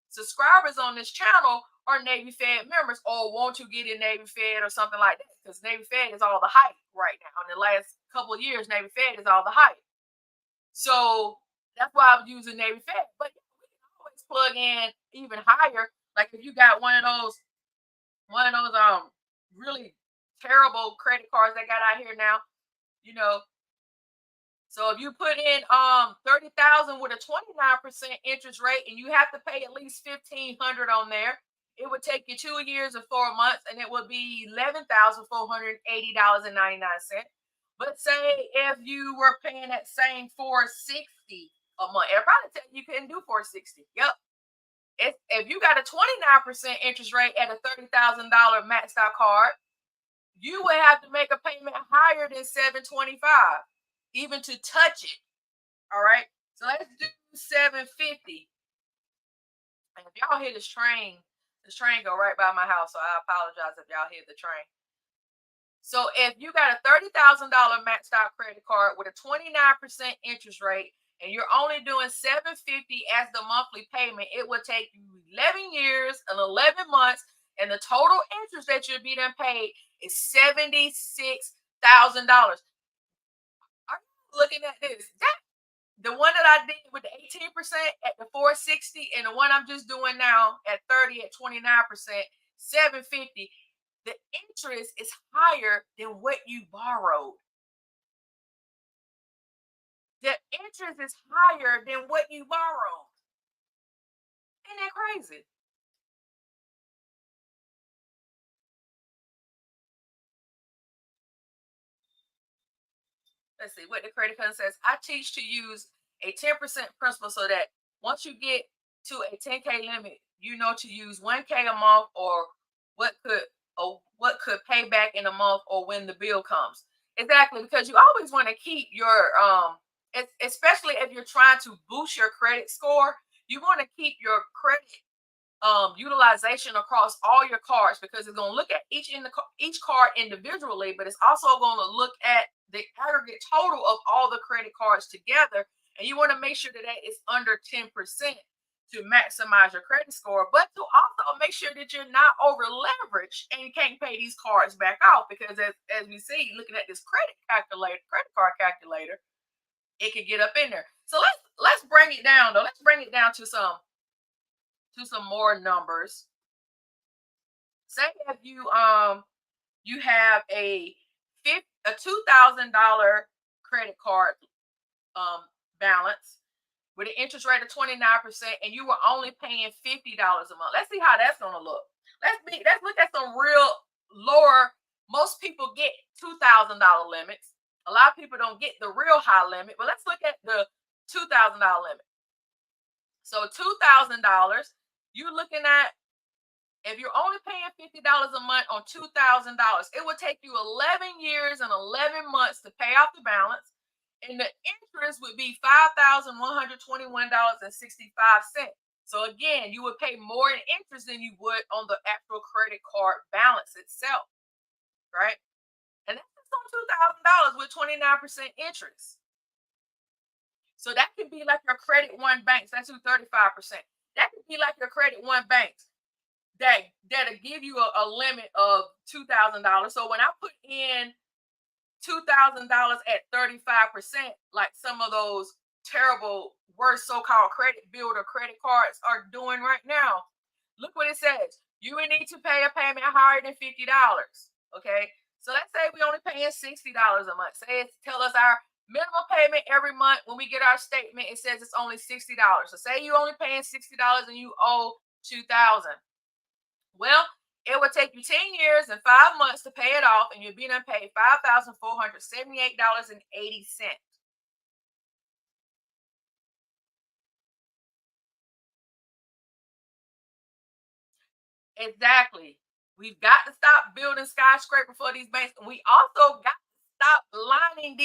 A: subscribers on this channel are Navy Fed members or want to get in Navy Fed or something like that. Because Navy Fed is all the hype right now. In the last couple of years, Navy Fed is all the hype. So that's why I'm using Navy Fed. But we can always plug in even higher. Like if you got one of those really terrible credit cards they got out here now, you know. So if you put in 30,000 with a 29% interest rate and you have to pay at least 1,500 on there, it would take you 2 years and 4 months and it would be $11,480.99. But say if you were paying that same 460 a month, it'll probably tell you couldn't do 460. Yep. If you got a 29% interest rate at a $30,000 maxed out card, you would have to make a payment higher than 725 even to touch it. All right. So let's do $750. And if y'all hear this train go right by my house, so I apologize if y'all hear the train. So if you got a $30,000 maxed out credit card with a 29% interest rate, and you're only doing $750 as the monthly payment, it will take you 11 years and 11 months, and the total interest that you'll be done paid is $76,000. Are you looking at this? That the one that I did with the 18% at the 460, and the one I'm just doing now at 30 at 29%, 750. The interest is higher than what you borrowed. The interest is higher than what you borrowed. Ain't that crazy? Let's see what the credit card says. I teach to use a 10% principle so that once you get to a 10K limit, you know to use 1K a month, what could what could pay back in a month, or when the bill comes. Exactly, because you always want to keep your especially if you're trying to boost your credit score, you want to keep your credit utilization across all your cards, because it's going to look at each card individually, but it's also going to look at the aggregate total of all the credit cards together, and you want to make sure that that is under 10% to maximize your credit score, but to also make sure that you're not over leveraged and you can't pay these cards back off, because as we see, looking at this credit card calculator, it could get up in there. So let's bring it down though. Let's bring it down to some more numbers. Say if you have a $2,000 credit card balance with an interest rate of 29%, and you were only paying $50 a month. Let's see how that's gonna look. Let's look at some real lower. Most people get $2,000 limits. A lot of people don't get the real high limit, but let's look at the $2,000 limit. So $2,000, you're looking at, if you're only paying $50 a month on $2,000, it would take you 11 years and 11 months to pay off the balance, and the interest would be $5,121.65. So again, you would pay more in interest than you would on the actual credit card balance itself, right? And that's just on $2,000 with 29% interest. So that could be like your Credit One banks. That's who 35%. That could be like your Credit One banks that'll give you a limit of $2,000. So when I put in $2,000 at 35%, like some of those terrible worst so-called credit builder credit cards are doing right now, look what it says. You would need to pay a payment higher than $50. Okay. So let's say we only paying $60 a month. Say it's tell us our minimum payment every month when we get our statement, it says it's only $60. So say you only paying $60 and you owe 2,000. Well, it would take you 10 years and 5 months to pay it off, and you'll be done paid $5,478.80. Exactly. We've got to stop building skyscrapers for these banks, and we also got to stop lining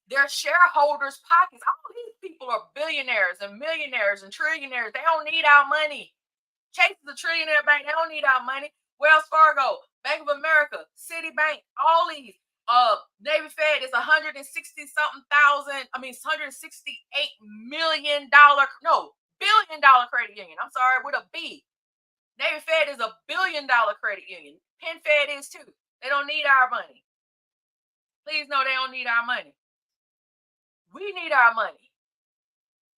A: their shareholders' pockets. All these people are billionaires and millionaires and trillionaires. They don't need our money. Chase is a trillionaire bank. They don't need our money. Wells Fargo, Bank of America, Citibank, all these. Navy Fed is 160 something thousand. I mean, $168 million. No, $1 billion credit union. I'm sorry, with a B. Navy Fed is $1 billion credit union. Penn Fed is too. They don't need our money. Please know they don't need our money. We need our money.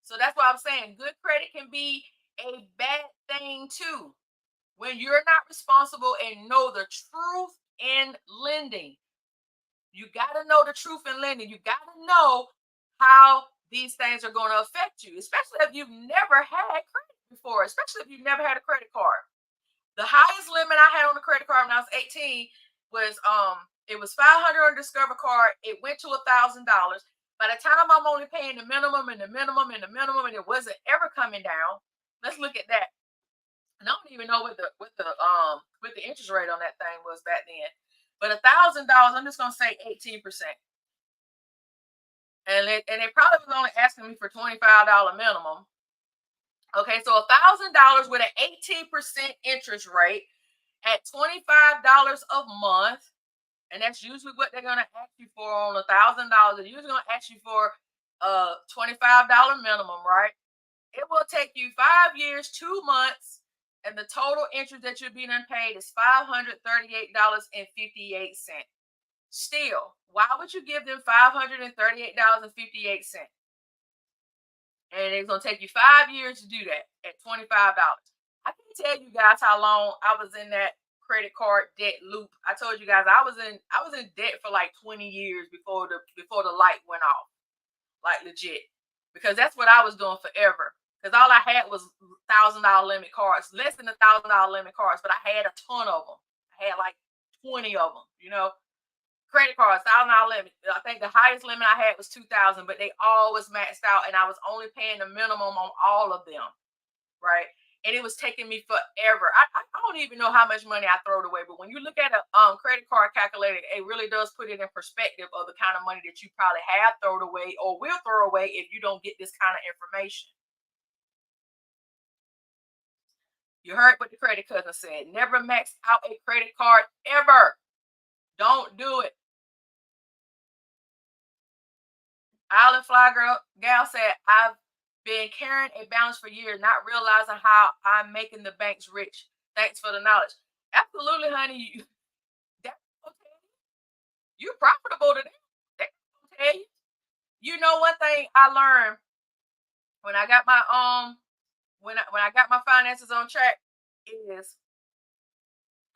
A: So that's why I'm saying good credit can be a bad thing too. When you're not responsible and know the truth in lending, you got to know the truth in lending. You got to know how these things are going to affect you, especially if you've never had credit before, especially if you've never had a credit card. The highest limit I had on the credit card when I was 18 was it was 500 on Discover card. It went to $1,000. By the time I'm only paying the minimum and the minimum and the minimum, and it wasn't ever coming down. Let's look at that. And I don't even know what the interest rate on that thing was back then. But $1,000, I'm just gonna say 18%. And they probably was only asking me for $25 minimum. Okay, so $1,000 with an 18% interest rate at $25 a month, and that's usually what they're gonna ask you for on $1,000. They're usually gonna ask you for a $25 minimum, right? It will take you 5 years, 2 months, and the total interest that you're being unpaid is $538.58. Still, why would you give them $538.58? And it's gonna take you 5 years to do that at $25. I can tell you guys how long I was in that credit card debt loop. I told you guys I was in debt for like 20 years before the light went off, like legit. Because that's what I was doing forever. Because all I had was $1,000 limit cards, less than $1,000 limit cards, but I had a ton of them. I had like 20 of them. Credit cards, $1,000 limit. I think the highest limit I had was 2,000, but they always maxed out, and I was only paying the minimum on all of them, right? And it was taking me forever. I don't even know how much money I throw away, but when you look at a credit card calculator, it really does put it in perspective of the kind of money that you probably have thrown away or will throw away if you don't get this kind of information. You heard what the credit cousin said. Never max out a credit card ever. Don't do it. Island Fly Girl Gal said, I've been carrying a balance for years, not realizing how I'm making the banks rich. Thanks for the knowledge. Absolutely, honey. That's gonna tell you profitable to them. That's gonna tell you. You know one thing I learned when I got my when I got my finances on track is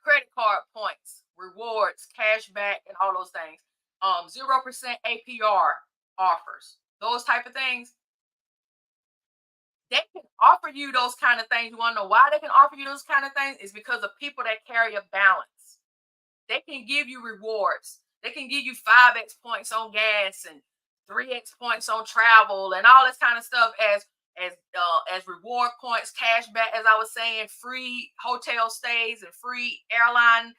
A: credit card points, rewards, cash back, and all those things. 0% APR offers, those type of things. They can offer you those kind of things. You want to know why they can offer you those kind of things? Is because of people that carry a balance. They can give you rewards. They can give you 5x points on gas and 3x points on travel and all this kind of stuff as reward points, cash back, as I was saying, free hotel stays and free airline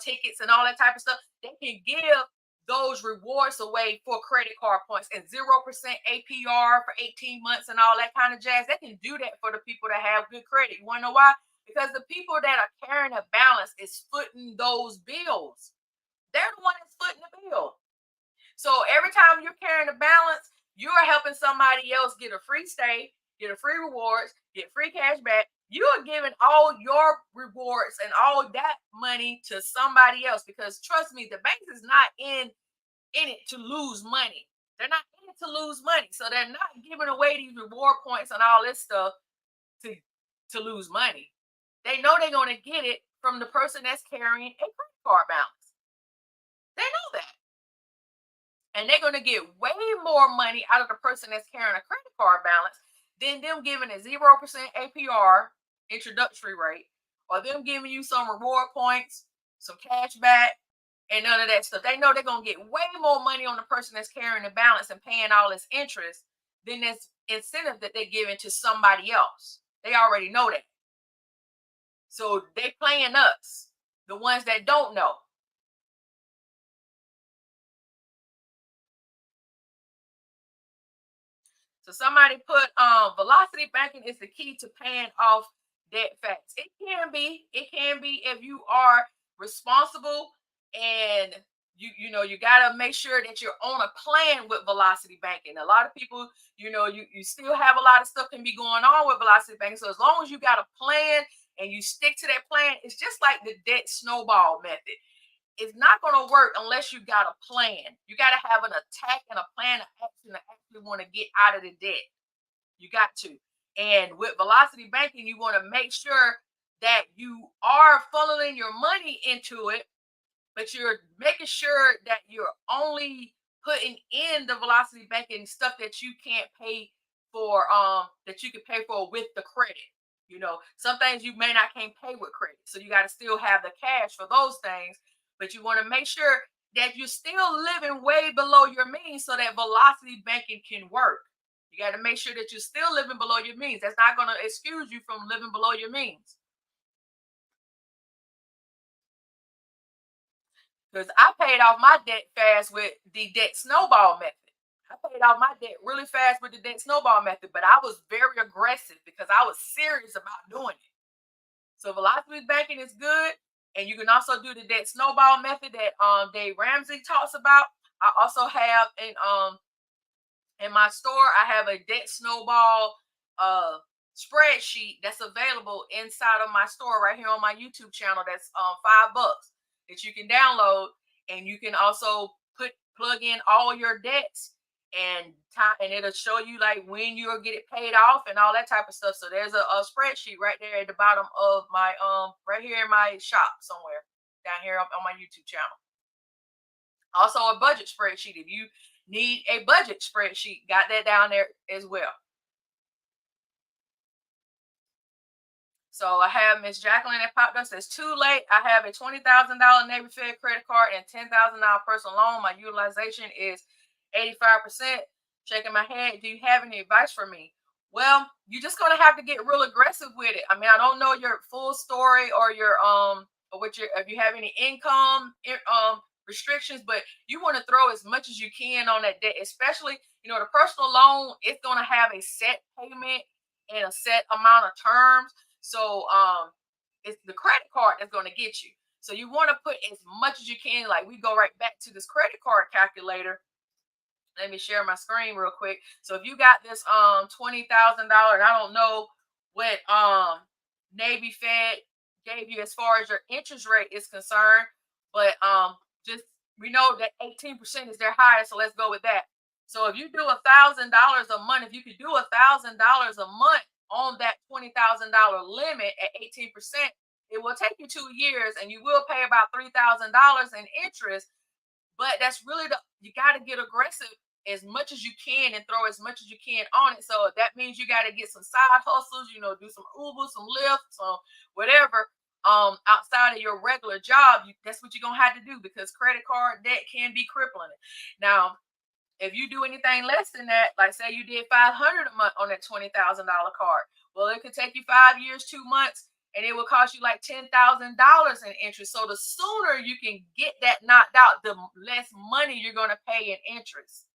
A: tickets and all that type of stuff. They can give those rewards away for credit card points and 0% APR for 18 months and all that kind of jazz. They can do that for the people that have good credit. You want to know why? Because the people that are carrying a balance is footing those bills. They're the one that's footing the bill. So every time you're carrying a balance, you're helping somebody else get a free stay, get a free rewards, get free cash back. You are giving all your rewards and all that money to somebody else because trust me, the bank is not in it to lose money. They're not in it to lose money. So they're not giving away these reward points and all this stuff to to lose money. They know they're going to get it from the person that's carrying a credit card balance. They know that. And they're going to get way more money out of the person that's carrying a credit card balance than them giving a 0% APR introductory rate or them giving you some reward points, some cash back, and none of that stuff. They know they're going to get way more money on the person that's carrying the balance and paying all this interest than this incentive that they're giving to somebody else. They already know that. So they playing us, the ones that don't know. So somebody put velocity banking is the key to paying off debt fast. It can be if you are responsible and you gotta make sure that you're on a plan with velocity banking. A lot of people, you still have a lot of stuff can be going on with velocity banking. So as long as you got a plan and you stick to that plan, it's just like the debt snowball method. It's not going to work unless you got a plan. You got to have an attack and a plan of action to actually want to get out of the debt. You got to. And with velocity banking, you want to make sure that you are funneling your money into it, but you're making sure that you're only putting in the velocity banking stuff that you can't pay for, that you can pay for with the credit. Some things you may not can't pay with credit, so you got to still have the cash for those things, but you want to make sure that you're still living way below your means so that velocity banking can work. You got to make sure that you're still living below your means. That's not going to excuse you from living below your means. Because I paid off my debt fast with the debt snowball method. I paid off my debt really fast with the debt snowball method, but I was very aggressive because I was serious about doing it. So velocity banking is good, and you can also do the debt snowball method that Dave Ramsey talks about. I also have in my store, I have a debt snowball uh spreadsheet that's available inside of my store right here on my YouTube channel. That's $5 that you can download, and you can also plug in all your debts and time, and it'll show you like when you'll get it paid off and all that type of stuff. So there's a spreadsheet right there at the bottom of my right here in my shop somewhere down here on my YouTube channel. Also a budget spreadsheet. If you need a budget spreadsheet, got that down there as well. So I have Miss Jacqueline that popped up, says too late. I have a $20,000 Navy Fed credit card and $10,000 personal loan. My utilization is 85%. Shaking my head. Do you have any advice for me? Well, you're just gonna have to get real aggressive with it. I mean, I don't know your full story or your or what your if you have any income restrictions, but you want to throw as much as you can on that debt, especially the personal loan. It's gonna have a set payment and a set amount of terms. So it's the credit card that's going to get you. So you want to put as much as you can. Like we go right back to this credit card calculator. Let me share my screen real quick. So if you got this $20,000, I don't know what Navy Fed gave you as far as your interest rate is concerned, but just we know that 18% is their highest, so let's go with that. So if you do $1,000 a month, if you could do $1,000 a month on that $20,000 limit at 18%, it will take you 2 years, and you will pay about $3,000 in interest. But that's really you got to get aggressive as much as you can and throw as much as you can on it. So that means you got to get some side hustles, do some Uber, some Lyft, some whatever outside of your regular job. That's what you're gonna have to do, because credit card debt can be crippling. Now, if you do anything less than that, like say you did 500 a month on that $20,000 card, well, it could take you 5 years, 2 months, and it will cost you like $10,000 in interest. So the sooner you can get that knocked out, the less money you're going to pay in interest.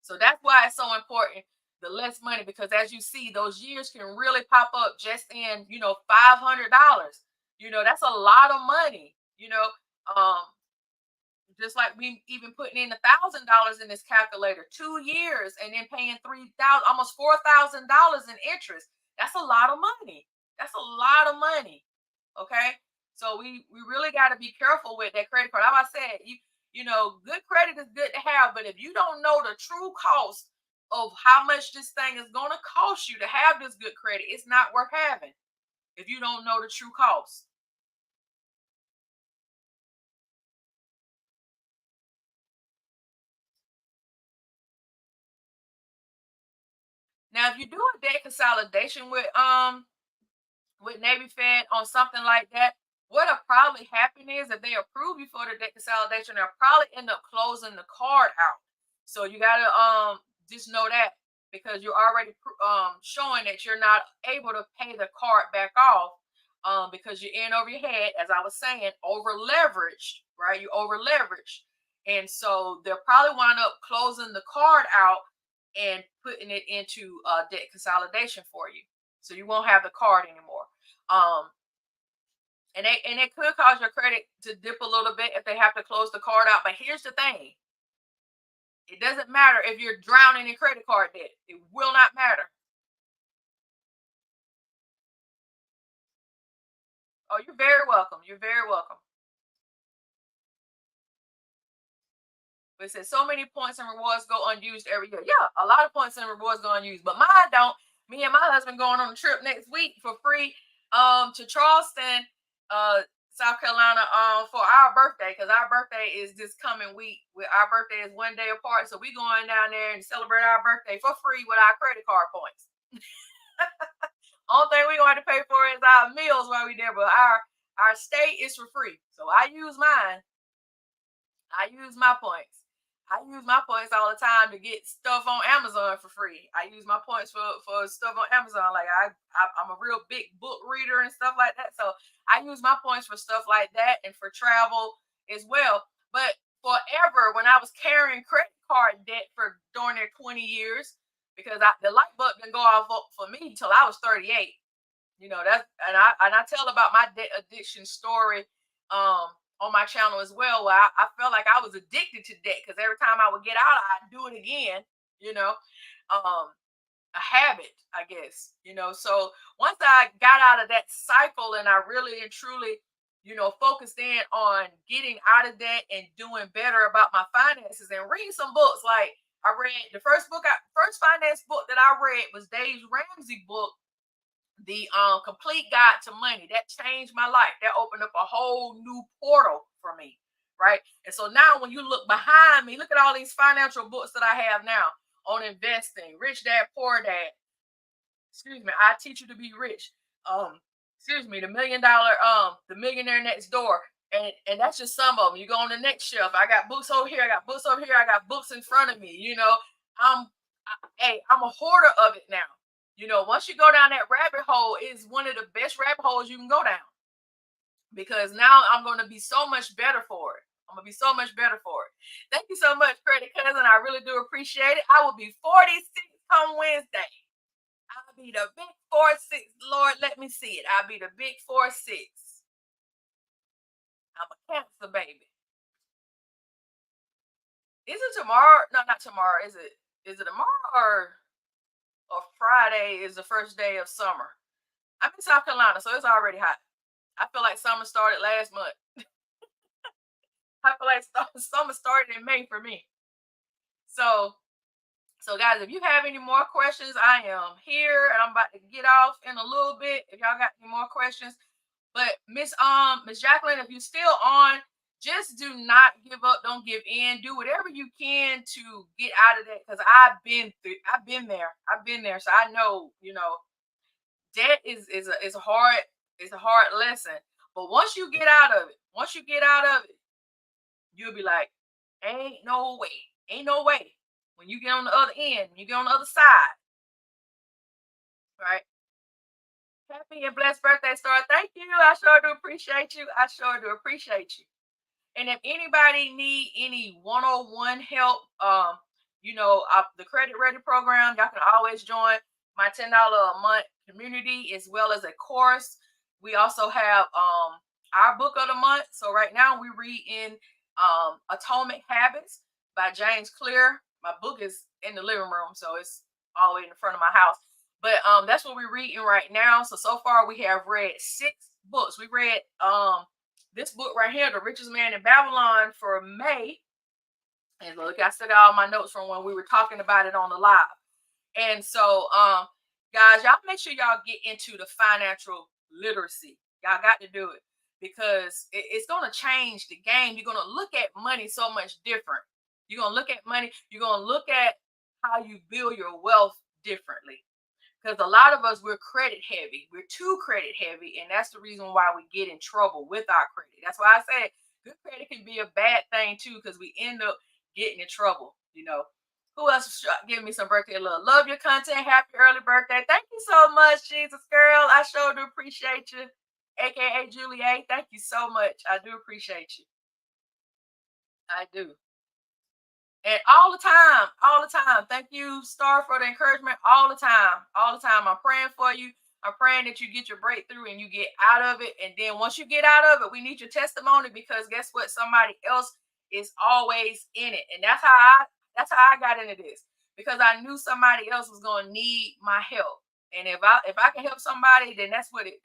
A: So that's why it's so important, the less money, because as you see, those years can really pop up just in, $500. That's a lot of money. Um, just like we even putting in $1,000 in this calculator, 2 years, and then paying 3,000, almost $4,000 in interest. That's a lot of money. That's a lot of money. Okay, so we really got to be careful with that credit card. Like I said, good credit is good to have, but if you don't know the true cost of how much this thing is going to cost you to have this good credit, it's not worth having if you don't know the true cost. Now, if you do a debt consolidation with Navy Fed on something like that, what'll probably happen is if they approve you for the debt consolidation, they'll probably end up closing the card out. So you gotta just know that, because you're already showing that you're not able to pay the card back off, because you're in over your head, as I was saying, over leveraged, right? You over leveraged, and so they'll probably wind up closing the card out and putting it into debt consolidation for you, so you won't have the card anymore. Um, and it could cause your credit to dip a little bit if they have to close the card out. But here's the thing: it doesn't matter if you're drowning in credit card debt. It will not matter. Oh, you're very welcome. You're very welcome. But it says so many points and rewards go unused every year. Yeah, a lot of points and rewards go unused, but mine don't. Me and my husband going on a trip next week for free to Charleston, South Carolina, for our birthday, because our birthday is this coming week. Our birthday is one day apart, so we going down there and celebrate our birthday for free with our credit card points. Only thing we going to pay for is our meals while we there, but our stay is for free. So I use mine. I use my points. I use my points all the time to get stuff on Amazon for free. I use my points for stuff on Amazon. Like I'm a real big book reader and stuff like that. So I use my points for stuff like that and for travel as well. But forever, when I was carrying credit card debt for darn near 20 years because the light bulb didn't go off for me till I was 38. That's and I tell about my debt addiction story on my channel as well, where I felt like I was addicted to debt because every time I would get out, I'd do it again. You know, um, a habit, I guess. So once I got out of that cycle and I really and truly, focused in on getting out of that and doing better about my finances and reading some books. Like I read the first finance book that I read was Dave Ramsey book, the complete guide to money. That changed my life. That opened up a whole new portal for me, right? And so now when you look behind me, look at all these financial books that I have now on investing, Rich Dad Poor Dad, excuse me, I Teach You to Be Rich, um excuse me, the Millionaire Next Door. And that's just some of them. You go on the next shelf, I got books over here, I got books over here, I got books in front of me. I'm hey, I'm a hoarder of it now. Once you go down that rabbit hole, is one of the best rabbit holes you can go down, because now I'm going to be so much better for it. I'm going to be so much better for it. Thank you so much, Credit Cousin. I really do appreciate it. I will be 46 come Wednesday. I'll be the big 4-6. Lord, let me see it. I'll be the big 4-6. I'm a Cancer baby. Is it tomorrow? No, not tomorrow. Is it? Is it tomorrow or Friday? Is the first day of summer? I'm in South Carolina, so it's already hot. I feel like summer started last month. I feel like summer started in May for me. So, guys, if you have any more questions, I am here, and I'm about to get off in a little bit. If y'all got any more questions, but Miss Jacqueline, if you're still on, just do not give up. Don't give in. Do whatever you can to get out of that, because I've been there. I've been there, so I know. Debt is a hard lesson. But once you get out of it, you'll be like, ain't no way, ain't no way. When you get on the other end, you get on the other side, right? Happy and blessed birthday, Star. Thank you. I sure do appreciate you. I sure do appreciate you. And if anybody need any one-on-one help, the Credit Ready program, y'all can always join my $10 a month community as well as a course. We also have our book of the month. So right now we read in Atomic Habits by James Clear. My book is in the living room, so it's all the way in the front of my house. But that's what we're reading right now. So far we have read 6 books. We read this book right here, The Richest Man in Babylon, for May. And look, I still got all my notes from when we were talking about it on the live. And so, guys, y'all make sure y'all get into the financial literacy. Y'all got to do it, because it's going to change the game. You're going to look at money so much different. You're going to look at money. You're going to look at how you build your wealth differently. Because a lot of us, we're credit heavy. We're too credit heavy. And that's the reason why we get in trouble with our credit. That's why I say good credit can be a bad thing too, because we end up getting in trouble. Who else is giving me some birthday love? Love your content. Happy early birthday. Thank you so much, Jesus girl. I sure do appreciate you. AKA Julie. Thank you so much. I do appreciate you. I do. And all the time, all the time. Thank you, Starr, for the encouragement. All the time, all the time. I'm praying for you. I'm praying that you get your breakthrough and you get out of it. And then once you get out of it, we need your testimony, because guess what? Somebody else is always in it. And that's how I got into this, because I knew somebody else was going to need my help. And if I can help somebody, then that's what it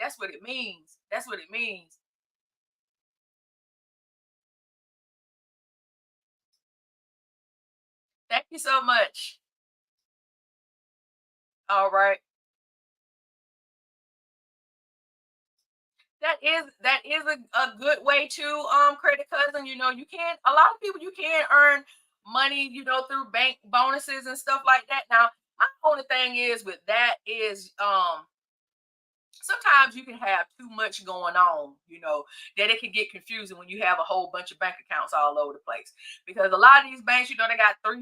A: means. That's what it means. Thank you so much. All right. That is a good way to Credit Cousin. You can a lot of people, you can earn money, through bank bonuses and stuff like that. Now, my only thing is with that is sometimes you can have too much going on, that it can get confusing when you have a whole bunch of bank accounts all over the place. Because a lot of these banks, they got $300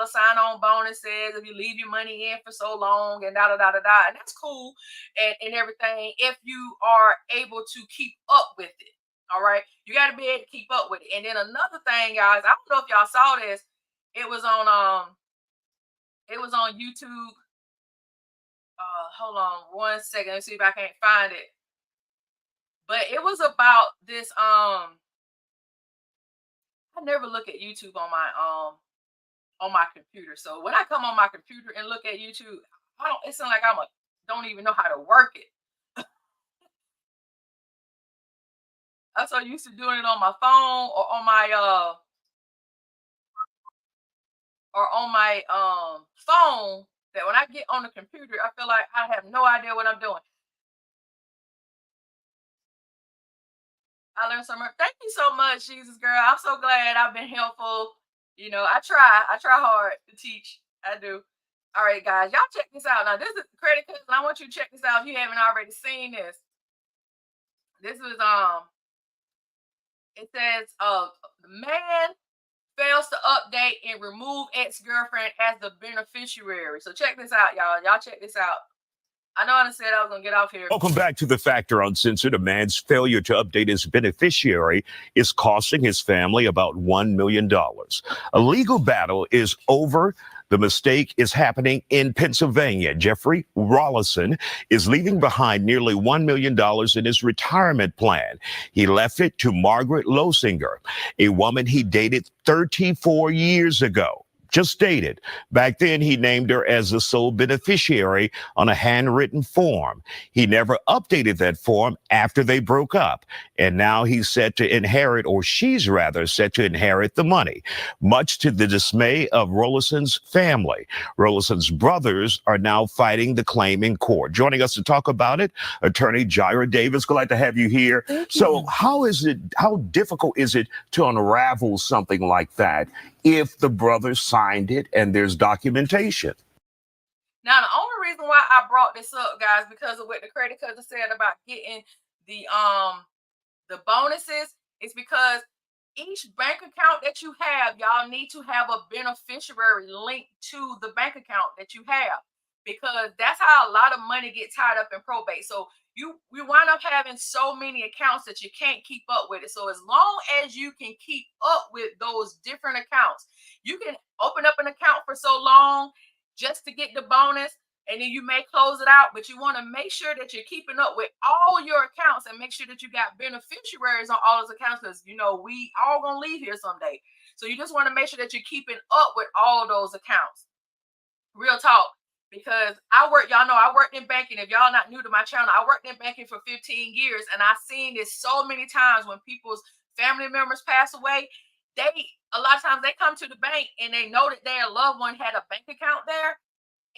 A: sign-on bonuses if you leave your money in for so long, and da da da da da. And that's cool and everything if you are able to keep up with it. All right. You got to be able to keep up with it. And then another thing, guys, I don't know if y'all saw this. It was on YouTube. Hold on one second. Let's see if I can't find it. But it was about this. I never look at YouTube on my computer. So when I come on my computer and look at YouTube, I don't. It sounds like don't even know how to work it. I'm so used to doing it on my phone or on my phone that when I get on the computer, I feel like I have no idea what I'm doing. I learned so much. Thank you so much, Jesus girl. I'm so glad I've been helpful. I try hard to teach. I do. All right, guys, y'all check this out. Now, this is credit cards, and I want you to check this out if you haven't already seen this. This was it says the man fails to update and remove ex-girlfriend as the beneficiary. So check this out, y'all. Y'all check this out. I know I said I was gonna get off here.
B: Welcome back to The Factor Uncensored. A man's failure to update his beneficiary is costing his family about $1 million. A legal battle is over. The mistake is happening in Pennsylvania. Jeffrey Rollison is leaving behind nearly $1 million in his retirement plan. He left it to Margaret Losinger, a woman he dated 34 years ago. Just dated. Back then, he named her as the sole beneficiary on a handwritten form. He never updated that form after they broke up. And now he's set to inherit, or she's rather set to inherit the money, much to the dismay of Rollison's family. Rollison's brothers are now fighting the claim in court. Joining us to talk about it, attorney Jaira Davis. Glad to have you here. So how difficult is it to unravel something like that if the brothers signed it and there's documentation?
A: Now, the only reason why I brought this up, guys, because of what the credit cousin said about getting the bonuses, is because each bank account that you have, y'all need to have a beneficiary linked to the bank account that you have, because that's how a lot of money gets tied up in probate. So you wind up having so many accounts that you can't keep up with it. So as long as you can keep up with those different accounts, you can open up an account for so long just to get the bonus, and then you may close it out, but you want to make sure that you're keeping up with all your accounts and make sure that you got beneficiaries on all those accounts, because we all gonna leave here someday. So you just want to make sure that you're keeping up with all those accounts. Real talk. Because y'all know I worked in banking. If y'all not new to my channel, I worked in banking for 15 years, and I've seen this so many times. When people's family members pass away, a lot of times they come to the bank and they know that their loved one had a bank account there,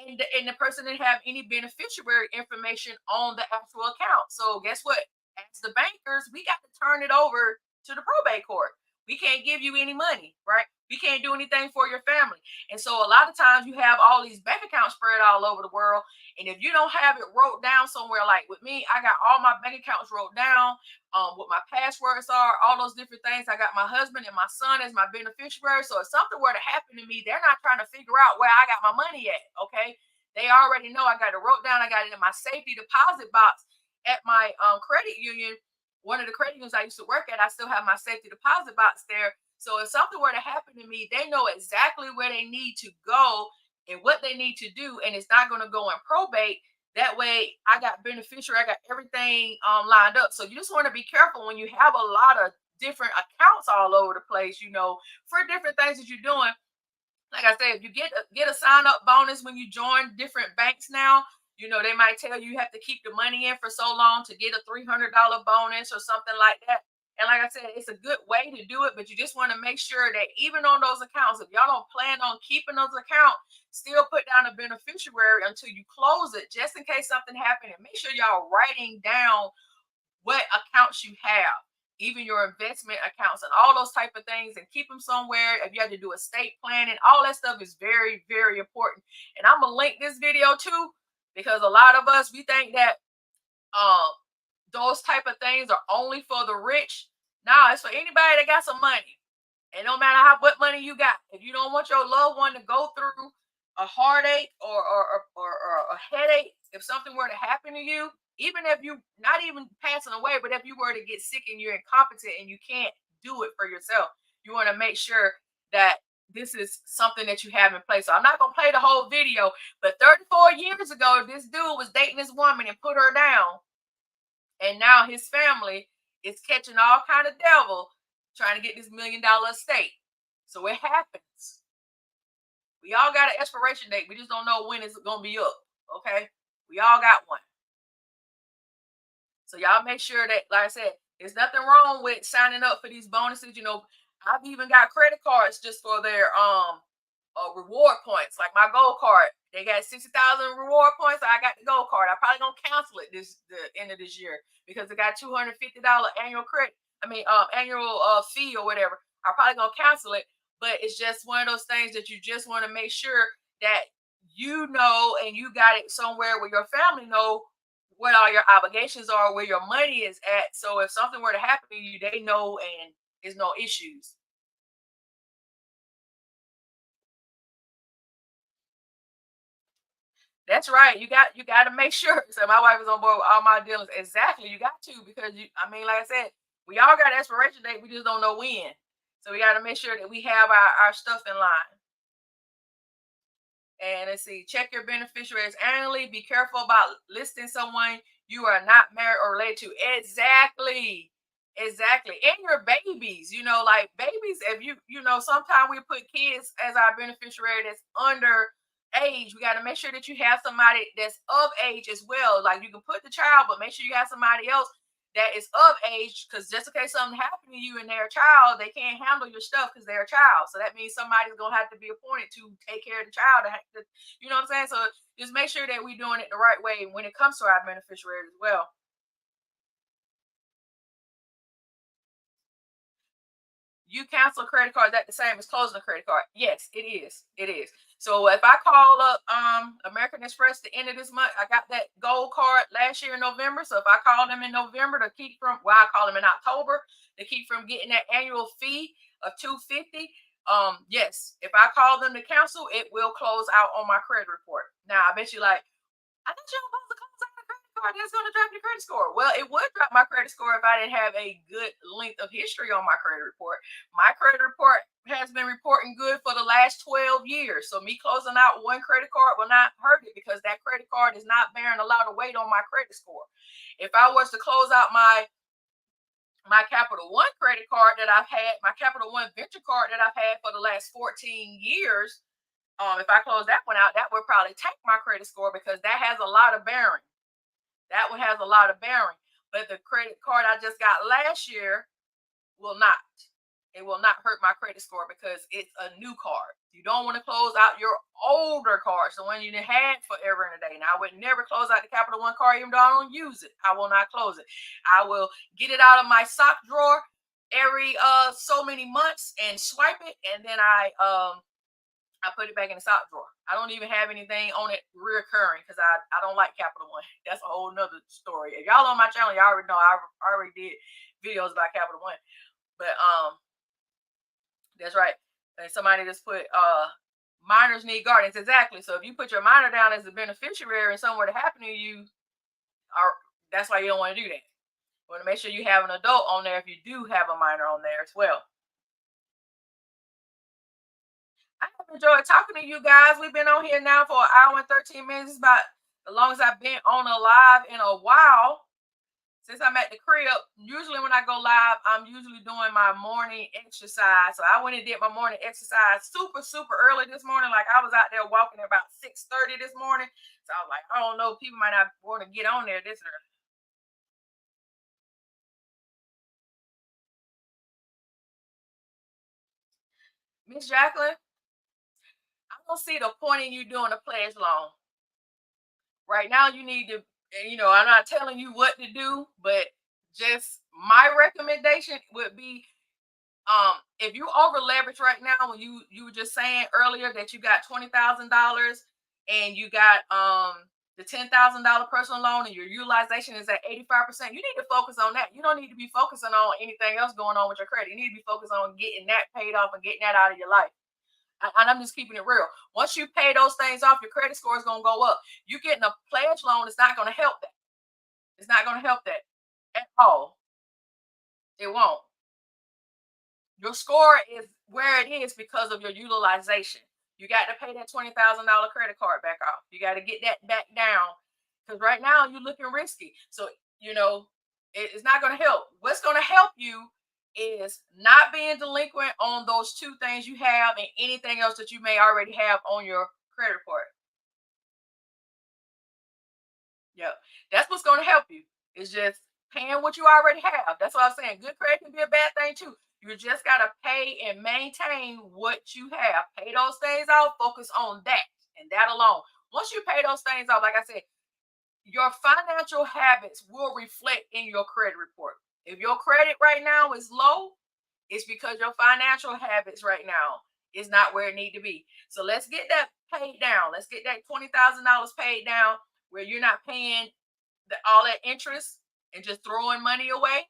A: and the person didn't have any beneficiary information on the actual account. So guess what? As the bankers, we got to turn it over to the probate court. We can't give you any money, right? We can't do anything for your family. And so a lot of times you have all these bank accounts spread all over the world. And if you don't have it wrote down somewhere, like with me, I got all my bank accounts wrote down, what my passwords are, all those different things. I got my husband and my son as my beneficiary. So if something were to happen to me, they're not trying to figure out where I got my money at. Okay. They already know I got it wrote down. I got it in my safety deposit box at my credit union. One of the credit unions I used to work at, I still have my safety deposit box there. So if something were to happen to me, they know exactly where they need to go and what they need to do, and it's not going to go in probate. That way, I got beneficiary, I got everything lined up. So you just want to be careful when you have a lot of different accounts all over the place, for different things that you're doing. Like I said, if you get a sign up bonus when you join different banks now, they might tell you have to keep the money in for so long to get a $300 bonus or something like that. And like I said, it's a good way to do it, but you just want to make sure that even on those accounts, if y'all don't plan on keeping those accounts, still put down a beneficiary until you close it, just in case something happened. And make sure y'all writing down what accounts you have, even your investment accounts and all those type of things, and keep them somewhere. If you have to do estate planning, all that stuff is very, very important. And I'm gonna link this video too, because a lot of us, we think that those type of things are only for the rich. Now it's for anybody that got some money. And no matter what money you got, if you don't want your loved one to go through a heartache or a headache, if something were to happen to you, even if you not even passing away, but if you were to get sick and you're incompetent and you can't do it for yourself, you want to make sure that this is something that you have in place. So I'm not gonna play the whole video, but 34 years ago, this dude was dating this woman and put her down, and now his family is catching all kind of devil trying to get this $1 million estate. So it happens. We all got an expiration date. We just don't know when it's gonna be up. Okay, we all got one. So y'all make sure that, like I said, there's nothing wrong with signing up for these bonuses. You know, I've even got credit cards just for their reward points. Like my gold card, they got 60,000 reward points. So I got the gold card. I probably gonna cancel it the end of this year because it got $250 annual credit. I mean, annual fee or whatever. I'm probably gonna cancel it. But it's just one of those things that you just want to make sure that you know and you got it somewhere where your family know what all your obligations are, where your money is at. So if something were to happen to you, they know and there's no issues. That's right. You got to make sure. So my wife is on board with all my dealings. Exactly. You got to because I mean, like I said, we all got expiration date. We just don't know when. So we got to make sure that we have our stuff in line. And let's see, check your beneficiaries annually. Be careful about listing someone you are not married or related to. Exactly. Exactly. And your babies, like babies, if sometimes we put kids as our beneficiary that's under age. We got to make sure that you have somebody that's of age as well. Like you can put the child, but make sure you have somebody else that is of age, because just in case something happened to you and they're a child, they can't handle your stuff because they're a child. So that means somebody's gonna have to be appointed to take care of the child. You know what I'm saying? So just make sure that we're doing it the right way when it comes to our beneficiaries as well. You cancel a credit card, is that the same as closing a credit card? Yes, it is. It is. So if I call up American Express the end of this month, I got that gold card last year in November. So if I call them in November to keep from, well, I call them in October to keep from getting that annual fee of 250. Yes, if I call them to cancel, it will close out on my credit report. Now I bet you like, I thought you were supposed to close out the credit card. That's going to drop your credit score. Well, it would drop my credit score if I didn't have a good length of history on my credit report. My credit report has been reporting good for the last 12 years. So me closing out one credit card will not hurt it because that credit card is not bearing a lot of weight on my credit score. If I was to close out my Capital One credit card that I've had, my Capital One Venture card that I've had for the last 14 years, if I close that one out, that would probably tank my credit score because that has a lot of bearing. That one has a lot of bearing. But the credit card I just got last year will not. It will not hurt my credit score because it's a new card. You don't want to close out your older cards, the one you had forever and a day. Now I would never close out the Capital One card, even though I don't use it. I will not close it. I will get it out of my sock drawer every so many months and swipe it, and then I put it back in the sock drawer. I don't even have anything on it reoccurring because I don't like Capital One. That's a whole nother story. If y'all on my channel, y'all already know I already did videos about Capital One. But that's right. And somebody just put minors need guardians. Exactly. So if you put your minor down as a beneficiary and something were to happen to you, or that's why you don't want to do that. You want to make sure you have an adult on there if you do have a minor on there as well. I have enjoyed talking to you guys. We've been on here now for an hour and 13 minutes. It's about the longest I've been on a live in a while. Since I'm at the crib, usually when I go live, I'm usually doing my morning exercise. So I went and did my morning exercise super, super early this morning. Like I was out there walking at about 6:30 this morning. So I was like, I don't know, people might not want to get on there this early. Miss Jacqueline, I don't see the point in you doing a pledge loan. Right now you need to, I'm not telling you what to do, but just my recommendation would be, if you over leverage right now, when you were just saying earlier that you got $20,000 and you got the $10,000 personal loan and your utilization is at 85%, you need to focus on that. You don't need to be focusing on anything else going on with your credit. You need to be focused on getting that paid off and getting that out of your life. And I'm just keeping it real. Once you pay those things off, your credit score is going to go up. You getting a pledge loan is not going to help that. It's not going to help that at all. It won't. Your score is where it is because of your utilization. You got to pay that $20,000 credit card back off. You got to get that back down because right now you're looking risky. So, you know, it's not going to help. What's going to help you is not being delinquent on those two things you have and anything else that you may already have on your credit report. Yep. That's what's going to help you. It's just paying what you already have. That's what I'm saying. Good credit can be a bad thing too. You just got to pay and maintain what you have. Pay those things off, focus on that and that alone. Once you pay those things off, like I said, your financial habits will reflect in your credit report. If your credit right now is low, it's because your financial habits right now is not where it need to be. So let's get that paid down. Let's get that $20,000 paid down where you're not paying all that interest and just throwing money away,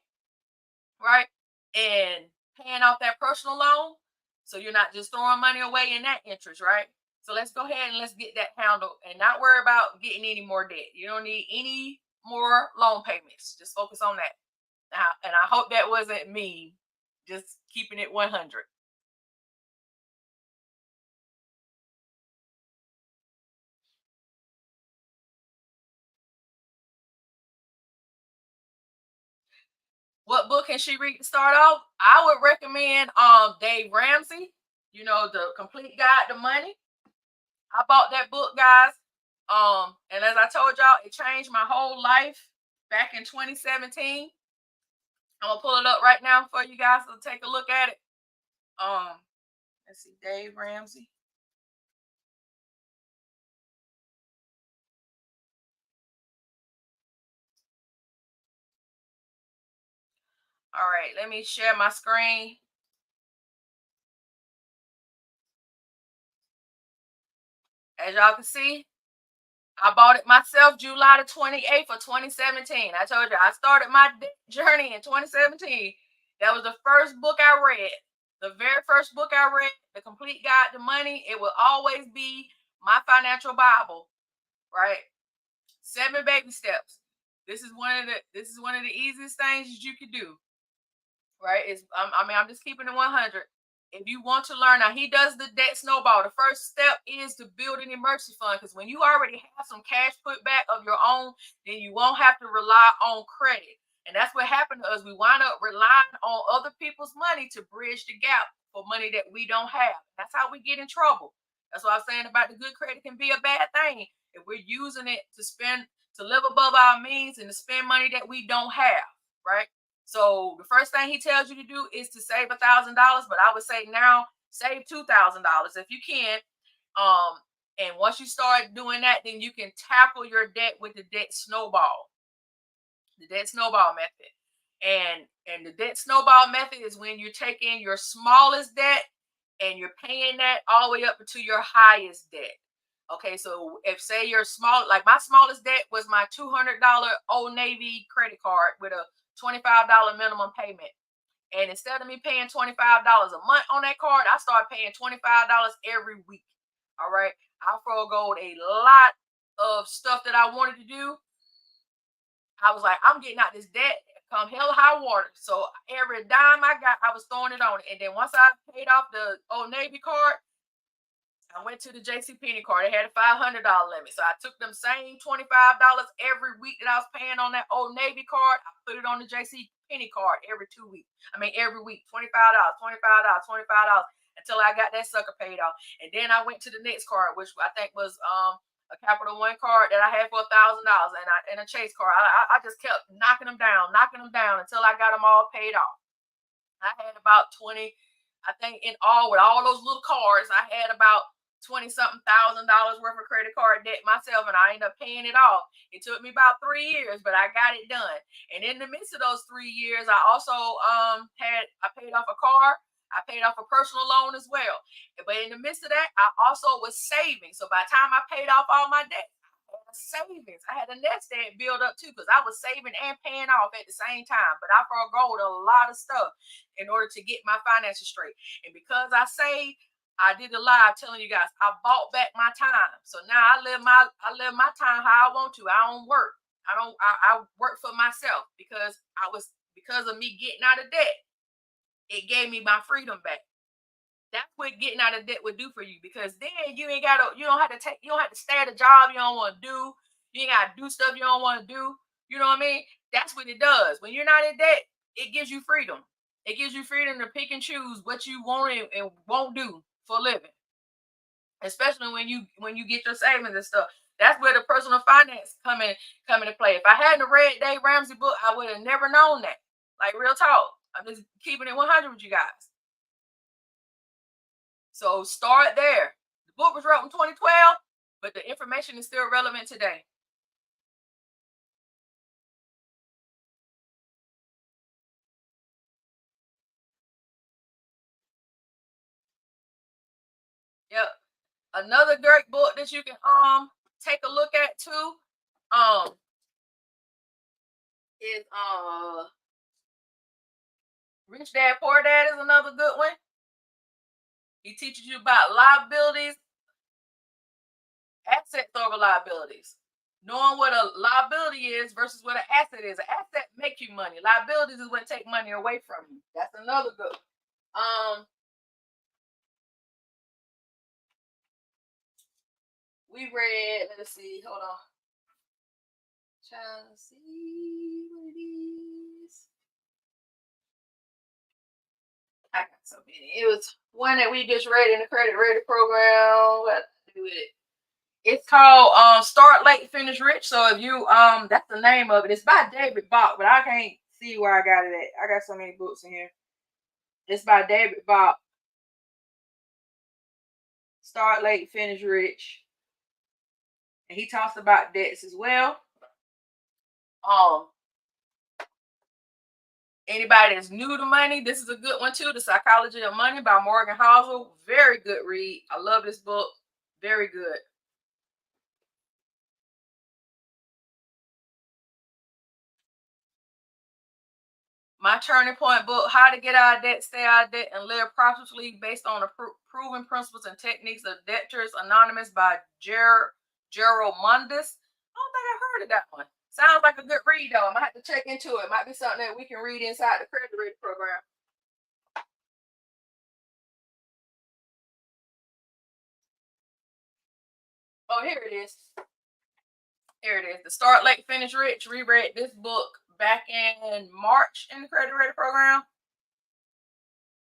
A: right? And paying off that personal loan. So you're not just throwing money away in that interest, right? So let's go ahead and let's get that handled and not worry about getting any more debt. You don't need any more loan payments. Just focus on that. Now, and I hope that wasn't me just keeping it 100. What book can she read to start off? I would recommend Dave Ramsey, the complete guide to money. I bought that book, guys. And as I told y'all, it changed my whole life back in 2017. I'm gonna pull it up right now for you guys to take a look at it. Um, let's see, Dave Ramsey. All right, let me share my screen. As y'all can see, I bought it myself July the 28th of 2017. I told you I started my journey in 2017. That was the first book I read. The very first book I read, The Complete Guide to Money. It will always be my financial Bible, right? 7 baby steps. This is one of the easiest things that you could do, right? I'm just keeping it 100. If you want to learn, now he does the debt snowball. The first step is to build an emergency fund because when you already have some cash put back of your own, then you won't have to rely on credit. And that's what happened to us. We wind up relying on other people's money to bridge the gap for money that we don't have. That's how we get in trouble. That's what I'm saying about the good credit can be a bad thing if we're using it to live above our means and to spend money that we don't have, right? So the first thing he tells you to do is to save $1,000, but I would say now save $2,000 if you can. Um, and once you start doing that, then you can tackle your debt with the debt snowball method. And the debt snowball method is when you're taking your smallest debt and you're paying that all the way up to your highest debt. Okay, so if say your like my smallest debt was my $200 Old Navy credit card with a $25 minimum payment. And instead of me paying $25 a month on that card, I started paying $25 every week. All right. I forego a lot of stuff that I wanted to do. I was like, I'm getting out this debt come hell or high water. So every dime I got, I was throwing it on it. And then once I paid off the Old Navy card, I went to the JC Penney card. It had a $500 limit. So I took them same $25 every week that I was paying on that Old Navy card. I put it on the JC Penney card every 2 weeks. Every week, $25, $25, $25 until I got that sucker paid off. And then I went to the next card, which I think was a Capital One card that I had for $1,000 and a Chase card. I just kept knocking them down until I got them all paid off. I had about 20, I think in all with all those little cards, I had about 20 something $1,000 worth of credit card debt myself, and I ended up paying it off. It took me about 3 years, but I got it done. And in the midst of those 3 years, I also I paid off a car. I paid off a personal loan as well. But in the midst of that, I also was saving. So by the time I paid off all my debt, savings. I had a nest egg build up too because I was saving and paying off at the same time. But I forego a lot of stuff in order to get my finances straight. And because I saved, I did a live telling you guys I bought back my time. So now I live my time how I want to. I don't work. I work for myself because of me getting out of debt. it gave me my freedom back. That's what getting out of debt would do for you, because then you don't have to stay at a job you don't want to do. You ain't gotta do stuff you don't want to do. You know what I mean? That's what it does. When you're not in debt, it gives you freedom. It gives you freedom to pick and choose what you want and won't do for a living. Especially when you get your savings and stuff. That's where the personal finance come into play. If I hadn't read Dave Ramsey book, I would have never known that. Like, real talk. I'm just keeping it 100 with you guys. So start there. The book was wrote in 2012, but the information is still relevant today. Yep. Another great book that you can take a look at too um is Rich Dad Poor Dad is another good one. He teaches you about liabilities, assets over liabilities. Knowing what a liability is versus what an asset is. An asset make you money. Liabilities is what take money away from you. That's another good one. We read, let's see, hold on. Trying to see what it is. I got so many. It was one that we just read in the Credit Ready program. What to do with it? It's called Start Late, Finish Rich. So if you that's the name of it. It's by David Bach, but I can't see where I got it at. I got so many books in here. It's by David Bach. Start Late, Finish Rich. And he talks about debts as well. Anybody that's new to money, this is a good one too. The Psychology of Money by Morgan Housel. Very good read. I love this book. Very good. My Turning Point book, How to Get Out of Debt, Stay Out of Debt, and Live Profitably, based on the proven principles and techniques of Debtors Anonymous by Gerald Mundis. I don't think I've heard of that one. Sounds like a good read though. I might have to check into it. Might be something that we can read inside the Credit Ready program. Oh, here it is. Here it is. The Start Late, Finish Rich. Reread this book back in March in the Credit Ready program.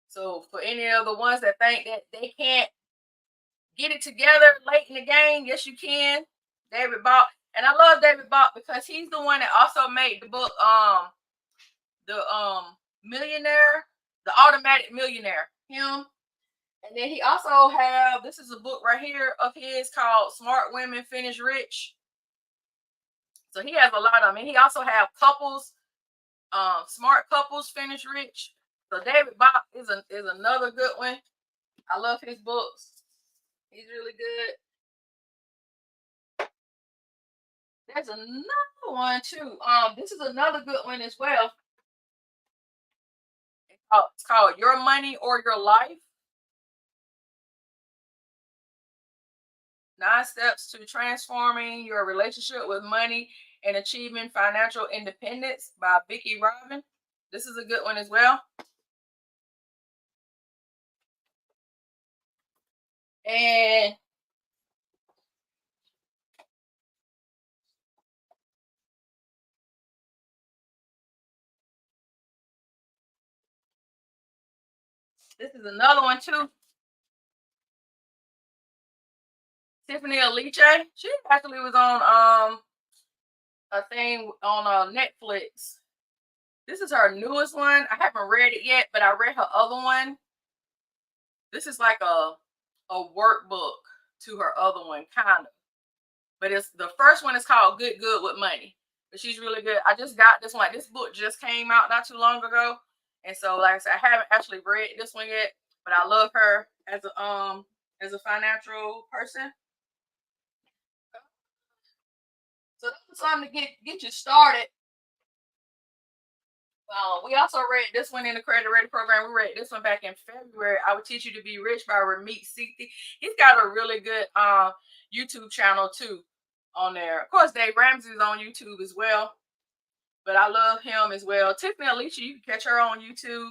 A: So for any of the ones that think that they can't get it together late in the game, yes, you can. David Bach. And I love David Bach because he's the one that also made the book, the Millionaire, the Automatic Millionaire. Him. And then he also have, this is a book right here of his called Smart Women Finish Rich. So he has a lot of them. And he also have couples, smart couples finish rich. So David Bach is another good one. I love his books. He's really good. There's another one too. This is another good one as well. It's called Your Money or Your Life. 9 Steps to Transforming Your Relationship with Money and Achieving Financial Independence by Vicki Robin. This is a good one as well. And this is another one too. Tiffany Aliche. She actually was on a thing on Netflix. This is her newest one. I haven't read it yet, but I read her other one. This is like a workbook to her other one, kind of. But it's the first one is called Good with Money. But she's really good. I just got this one. This book just came out not too long ago. And so, like I said, I haven't actually read this one yet, but I love her as a financial person. So that's something to get you started. We also read this one in the Credit Ready program. We read this one back in February. I Would Teach You to Be Rich by Ramit Sethi. He's got a really good YouTube channel too on there. Of course, Dave Ramsey is on YouTube as well, but I love him as well. Tiffany Aliche, you can catch her on YouTube.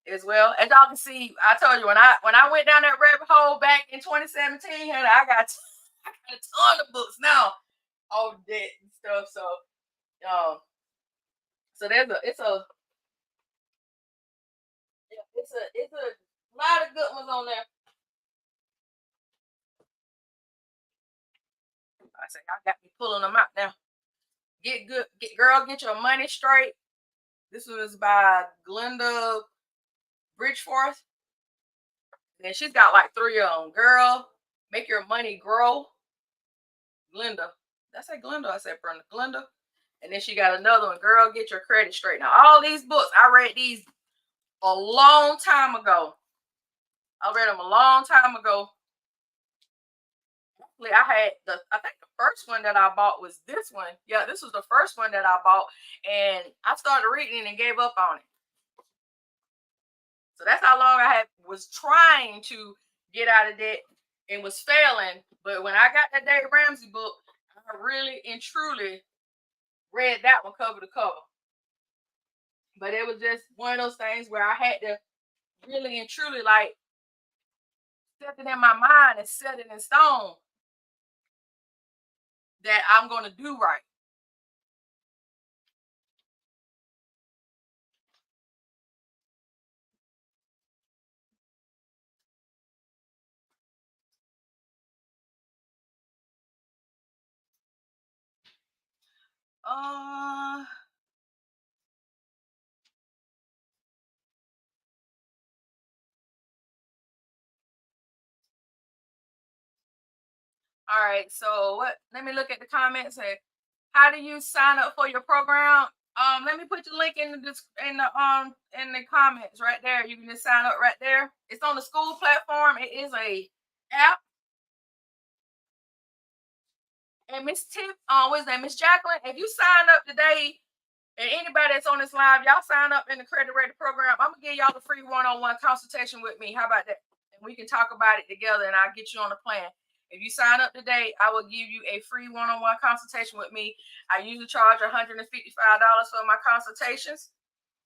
A: as well. As y'all can see, I told you when I went down that rabbit hole back in 2017, honey, I got a ton of books now, all debt and stuff. Um, so it's a lot of good ones on there. I say I got me pulling them out now. Get your money straight. This was by Glenda Bridgeforth. And she's got like 3 of them. Girl, make your money grow. Glenda. Did I say Glenda? I said Brenda. Glenda. And then she got another one. Girl, get your credit straight. Now, all these books, I read these a long time ago. I read them a long time ago. I think the first one that I bought was this one. Yeah, this was the first one that I bought. And I started reading and gave up on it. So that's how long I was trying to get out of debt and was failing. But when I got that Dave Ramsey book, I really and truly read that one cover to cover. But it was just one of those things where I had to really and truly like set it in my mind and set it in stone that I'm going to do right. Uh, all right. So what? Let me look at the comments. Say, how do you sign up for your program? Let me put the link in the comments right there. You can just sign up right there. It's on the school platform. It is a app. And Miss Tiff, what's that? Miss Jacqueline, if you sign up today, and anybody that's on this live, y'all sign up in the credit ready program. I'm gonna give y'all the free one-on-one consultation with me. How about that? And we can talk about it together, and I'll get you on a plan. If you sign up today, I will give you a free one-on-one consultation with me. I usually charge $155 for my consultations.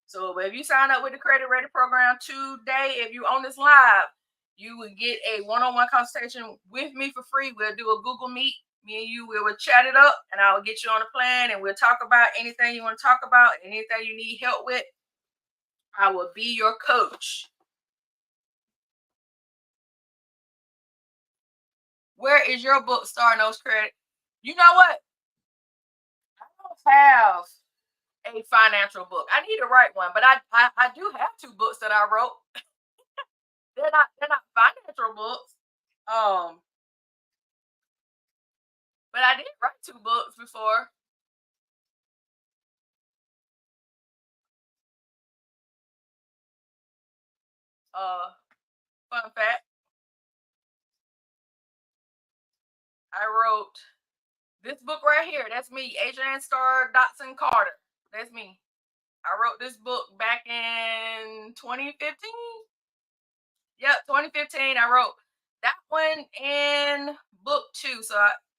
A: So if you sign up with the Credit Ready program today, if you on this live, you will get a one-on-one consultation with me for free. We'll do a Google Meet. Me and you, we will chat it up, and I will get you on a plan, and we'll talk about anything you want to talk about, anything you need help with. I will be your coach. Where is your book, Starr Knows Credit? You know what? I don't have a financial book. I need to write one, but I do have 2 books that I wrote. They're not financial books. But I did write 2 books before. Fun fact, I wrote this book right here. That's me, Adrian Starr Dotson Carter. That's me. I wrote this book back in 2015. Yep, 2015. I wrote that one in book 2.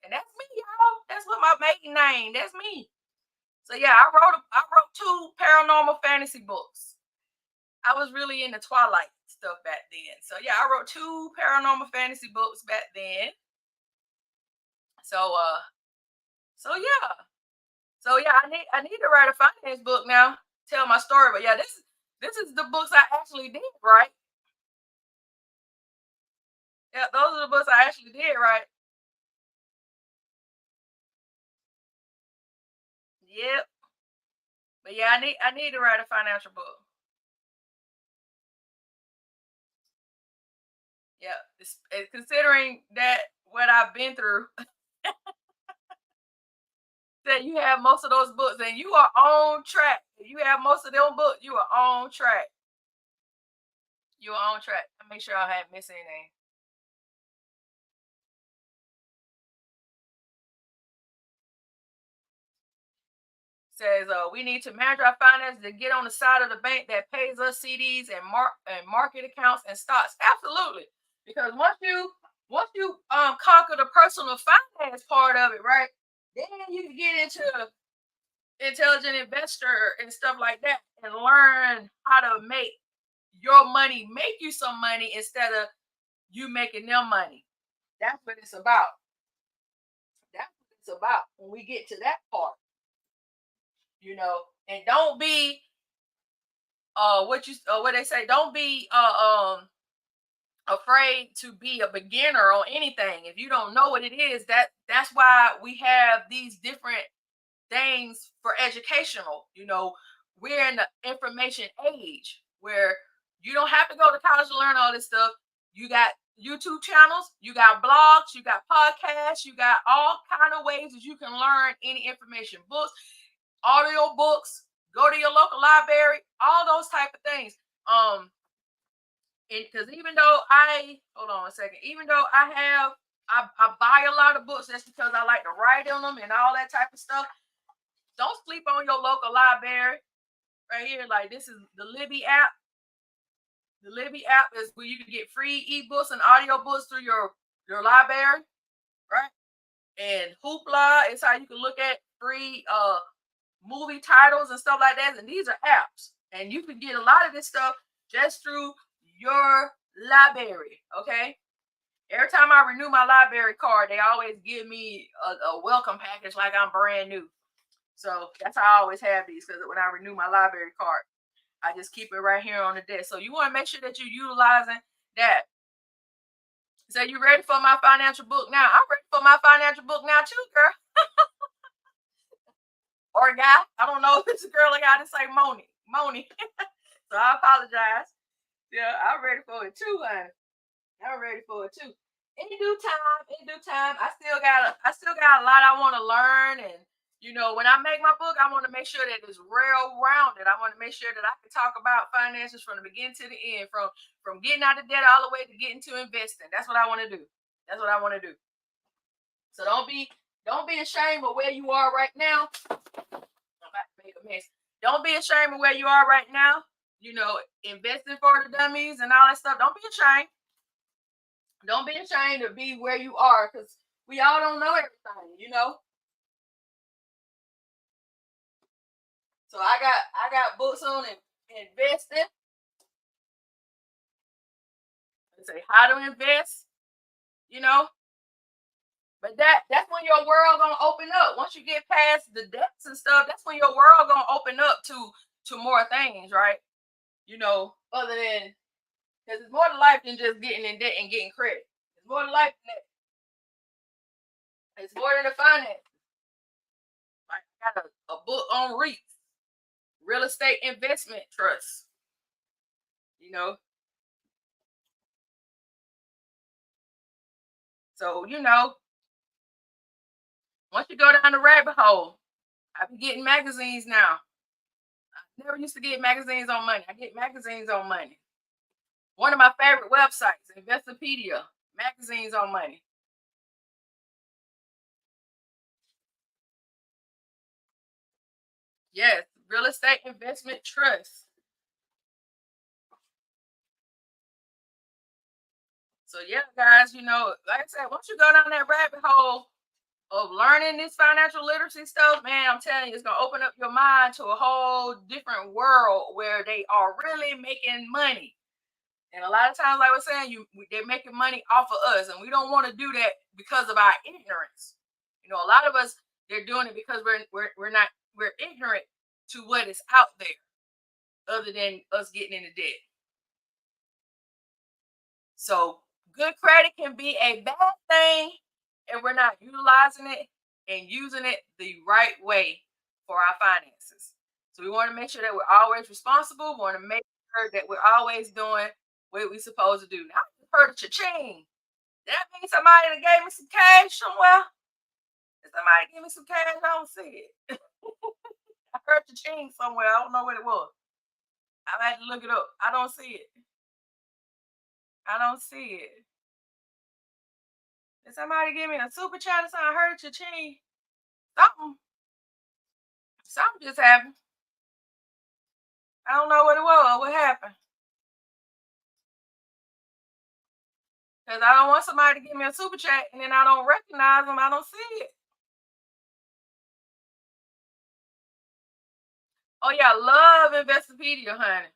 A: And that's me, y'all. That's what my maiden name. That's me. So yeah, I wrote 2 paranormal fantasy books. I was really into Twilight stuff back then. So yeah, I wrote 2 paranormal fantasy books back then. So yeah. So yeah, I need to write a finance book now. Tell my story. But yeah, this is the books I actually did, right? Yeah, those are the books I actually did, right? Yep. But yeah, I need to write a financial book. Yeah. Considering that what I've been through, that you have most of those books and you are on track. If you have most of them books, you are on track. You are on track. I make sure I haven't missed anything. Says we need to manage our finances to get on the side of the bank that pays us CDs and market accounts and stocks. Absolutely, because once you conquer the personal finance part of it, right? Then you can get into intelligent investor and stuff like that, and learn how to make your money make you some money instead of you making them money. That's what it's about. That's what it's about when we get to that part, and don't be what they say, don't be afraid to be a beginner on anything. If you don't know what it is, that's why we have these different things for educational. We're in the information age where you don't have to go to college to learn all this stuff. You got YouTube channels, you got blogs, you got podcasts, you got all kind of ways that you can learn any information. Books, audio books, go to your local library, all those type of things. Because even though hold on a second, even though I buy a lot of books, that's because I like to write in them and all that type of stuff. Don't sleep on your local library. Right here, like this is the Libby app. The Libby app is where you can get free ebooks and audiobooks through your library, right? And Hoopla is how you can look at free movie titles and stuff like that. And these are apps, and you can get a lot of this stuff just through your library. Okay. Every time I renew my library card, they always give me a welcome package like I'm brand new. So that's how I always have these, because when I renew my library card, I just keep it right here on the desk. So you want to make sure that you're utilizing that. So you ready for my financial book now? I'm ready for my financial book now too, girl. Or a guy. I don't know if it's a girl or guy to say Moni. So I apologize. Yeah, I'm ready for it too, honey. I'm ready for it too. In due time. I still got a lot I want to learn. And when I make my book, I want to make sure that it's real rounded. I want to make sure that I can talk about finances from the beginning to the end, from getting out of debt all the way to getting to investing. That's what I want to do. That's what I want to do. So don't be ashamed of where you are right now. I'm about to make a mess. Don't be ashamed of where you are right now. Investing for the dummies and all that stuff. Don't be ashamed. Don't be ashamed to be where you are, because we all don't know everything. So I got books on investing. They say how to invest, you know. But that's when your world gonna open up. Once you get past the debts and stuff, that's when your world gonna open up to more things, right? Other than, because it's more to life than just getting in debt and getting credit. It's more to life than that. It's more than the finance. I got a book on REITs, real estate investment trust. So once you go down the rabbit hole, I be getting magazines now. I never used to get magazines on money. I get magazines on money. One of my favorite websites, Investopedia, magazines on money. Yes, real estate investment trust. So yeah, guys, like I said, once you go down that rabbit hole of learning this financial literacy stuff, man, I'm telling you, it's gonna open up your mind to a whole different world where they are really making money. And a lot of times, like I was saying, they're making money off of us, and we don't want to do that because of our ignorance. A lot of us, they're doing it because we're ignorant to what is out there, other than us getting into debt. So good credit can be a bad thing if we're not utilizing it and using it the right way for our finances. So we want to make sure that we're always responsible. We want to make sure that we're always doing what we're supposed to do. Now, I heard a cha-ching. That means somebody that gave me some cash somewhere. Did somebody give me some cash? I don't see it. I heard cha-ching somewhere. I don't know what it was. I had to look it up. I don't see it. I don't see it. Did somebody give me a super chat or something? I heard cha-ching. Something. Something just happened. I don't know what it was. What happened? Because I don't want somebody to give me a super chat and then I don't recognize them. I don't see it. Oh yeah, love Investopedia, honey.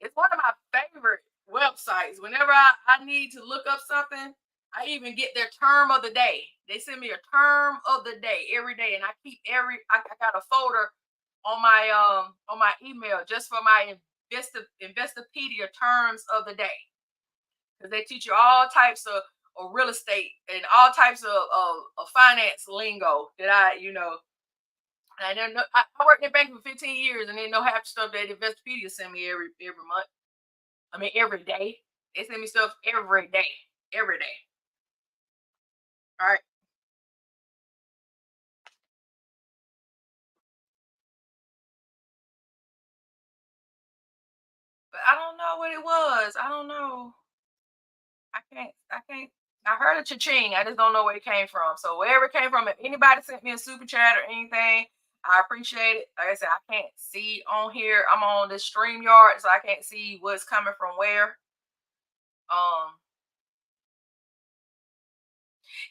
A: It's one of my favorite websites. Whenever I need to look up something, I even get their term of the day. They send me a term of the day every day, and I keep I got a folder on my email just for my Investopedia terms of the day, because they teach you all types of real estate and all types of finance lingo that I didn't know. I worked in banking for 15 years and didn't know half the stuff that Investopedia send me every month. I mean, every day. They send me stuff every day. Every day. All right. But I don't know what it was. I don't know. I can't. I heard a cha-ching. I just don't know where it came from. So wherever it came from, if anybody sent me a super chat or anything, I appreciate it. Like I said, I can't see on here. I'm on this stream yard, so I can't see what's coming from where. Um,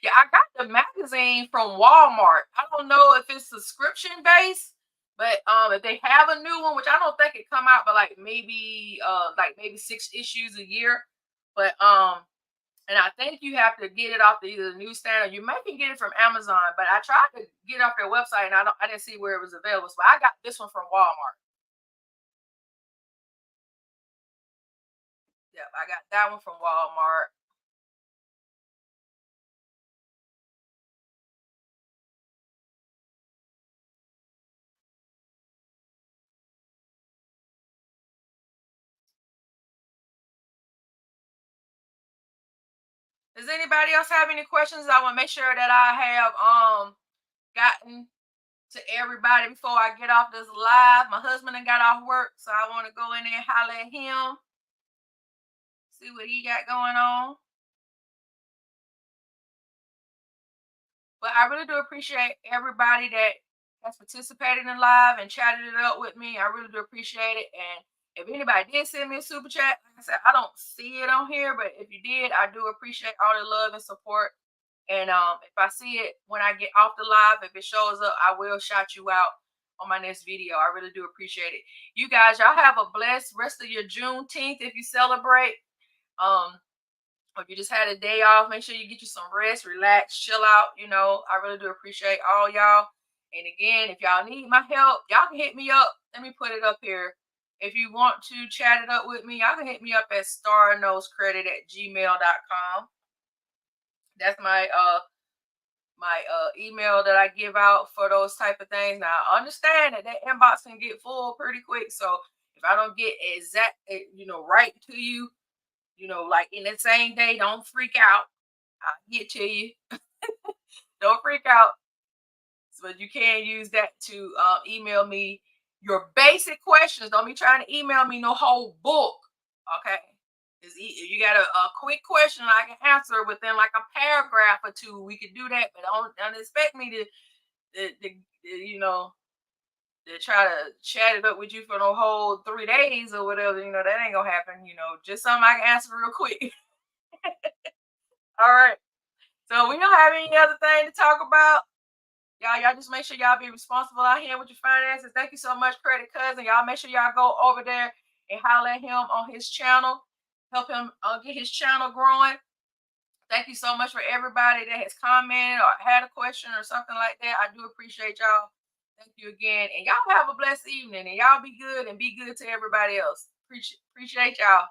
A: yeah, I got the magazine from Walmart. I don't know if it's subscription based, but if they have a new one, which I don't think it come out, but like maybe 6 issues a year. But and I think you have to get it off either the newsstand or you may can get it from Amazon. But I tried to get off their website and I didn't see where it was available. So I got this one from Walmart. Yep, I got that one from Walmart. Does anybody else have any questions? I want to make sure that I have gotten to everybody before I get off this live. My husband done got off work, so I want to go in there and holler at him, see what he got going on. But I really do appreciate everybody that has participated in live and chatted it up with me. I really do appreciate it. And if anybody did send me a super chat, like I said, I don't see it on here, but if you did, I do appreciate all the love and support. And if I see it when I get off the live, if it shows up, I will shout you out on my next video. I really do appreciate it. You guys, y'all have a blessed rest of your Juneteenth if you celebrate. Um, if you just had a day off, make sure you get you some rest, relax, chill out. I really do appreciate all y'all. And again, if y'all need my help, y'all can hit me up. Let me put it up here. If you want to chat it up with me, y'all can hit me up at starrknowscredit@gmail.com. That's my email that I give out for those type of things. Now I understand that inbox can get full pretty quick. So if I don't get right to you, like in the same day, don't freak out. I'll get to you. Don't freak out. But you can use that to email me your basic questions. Don't be trying to email me no whole book. Okay. If you got a quick question I can answer within like a paragraph or two, we could do that. But don't expect me to try to chat it up with you for the whole 3 days or whatever. That ain't gonna happen. Just something I can answer real quick. All right. So we don't have any other thing to talk about. Y'all just make sure y'all be responsible out here with your finances. Thank you so much, Credit Cousin. Y'all make sure y'all go over there and holler at him on his channel. Help him get his channel growing. Thank you so much for everybody that has commented or had a question or something like that. I do appreciate y'all. Thank you again. And y'all have a blessed evening. And y'all be good and be good to everybody else. Appreciate y'all.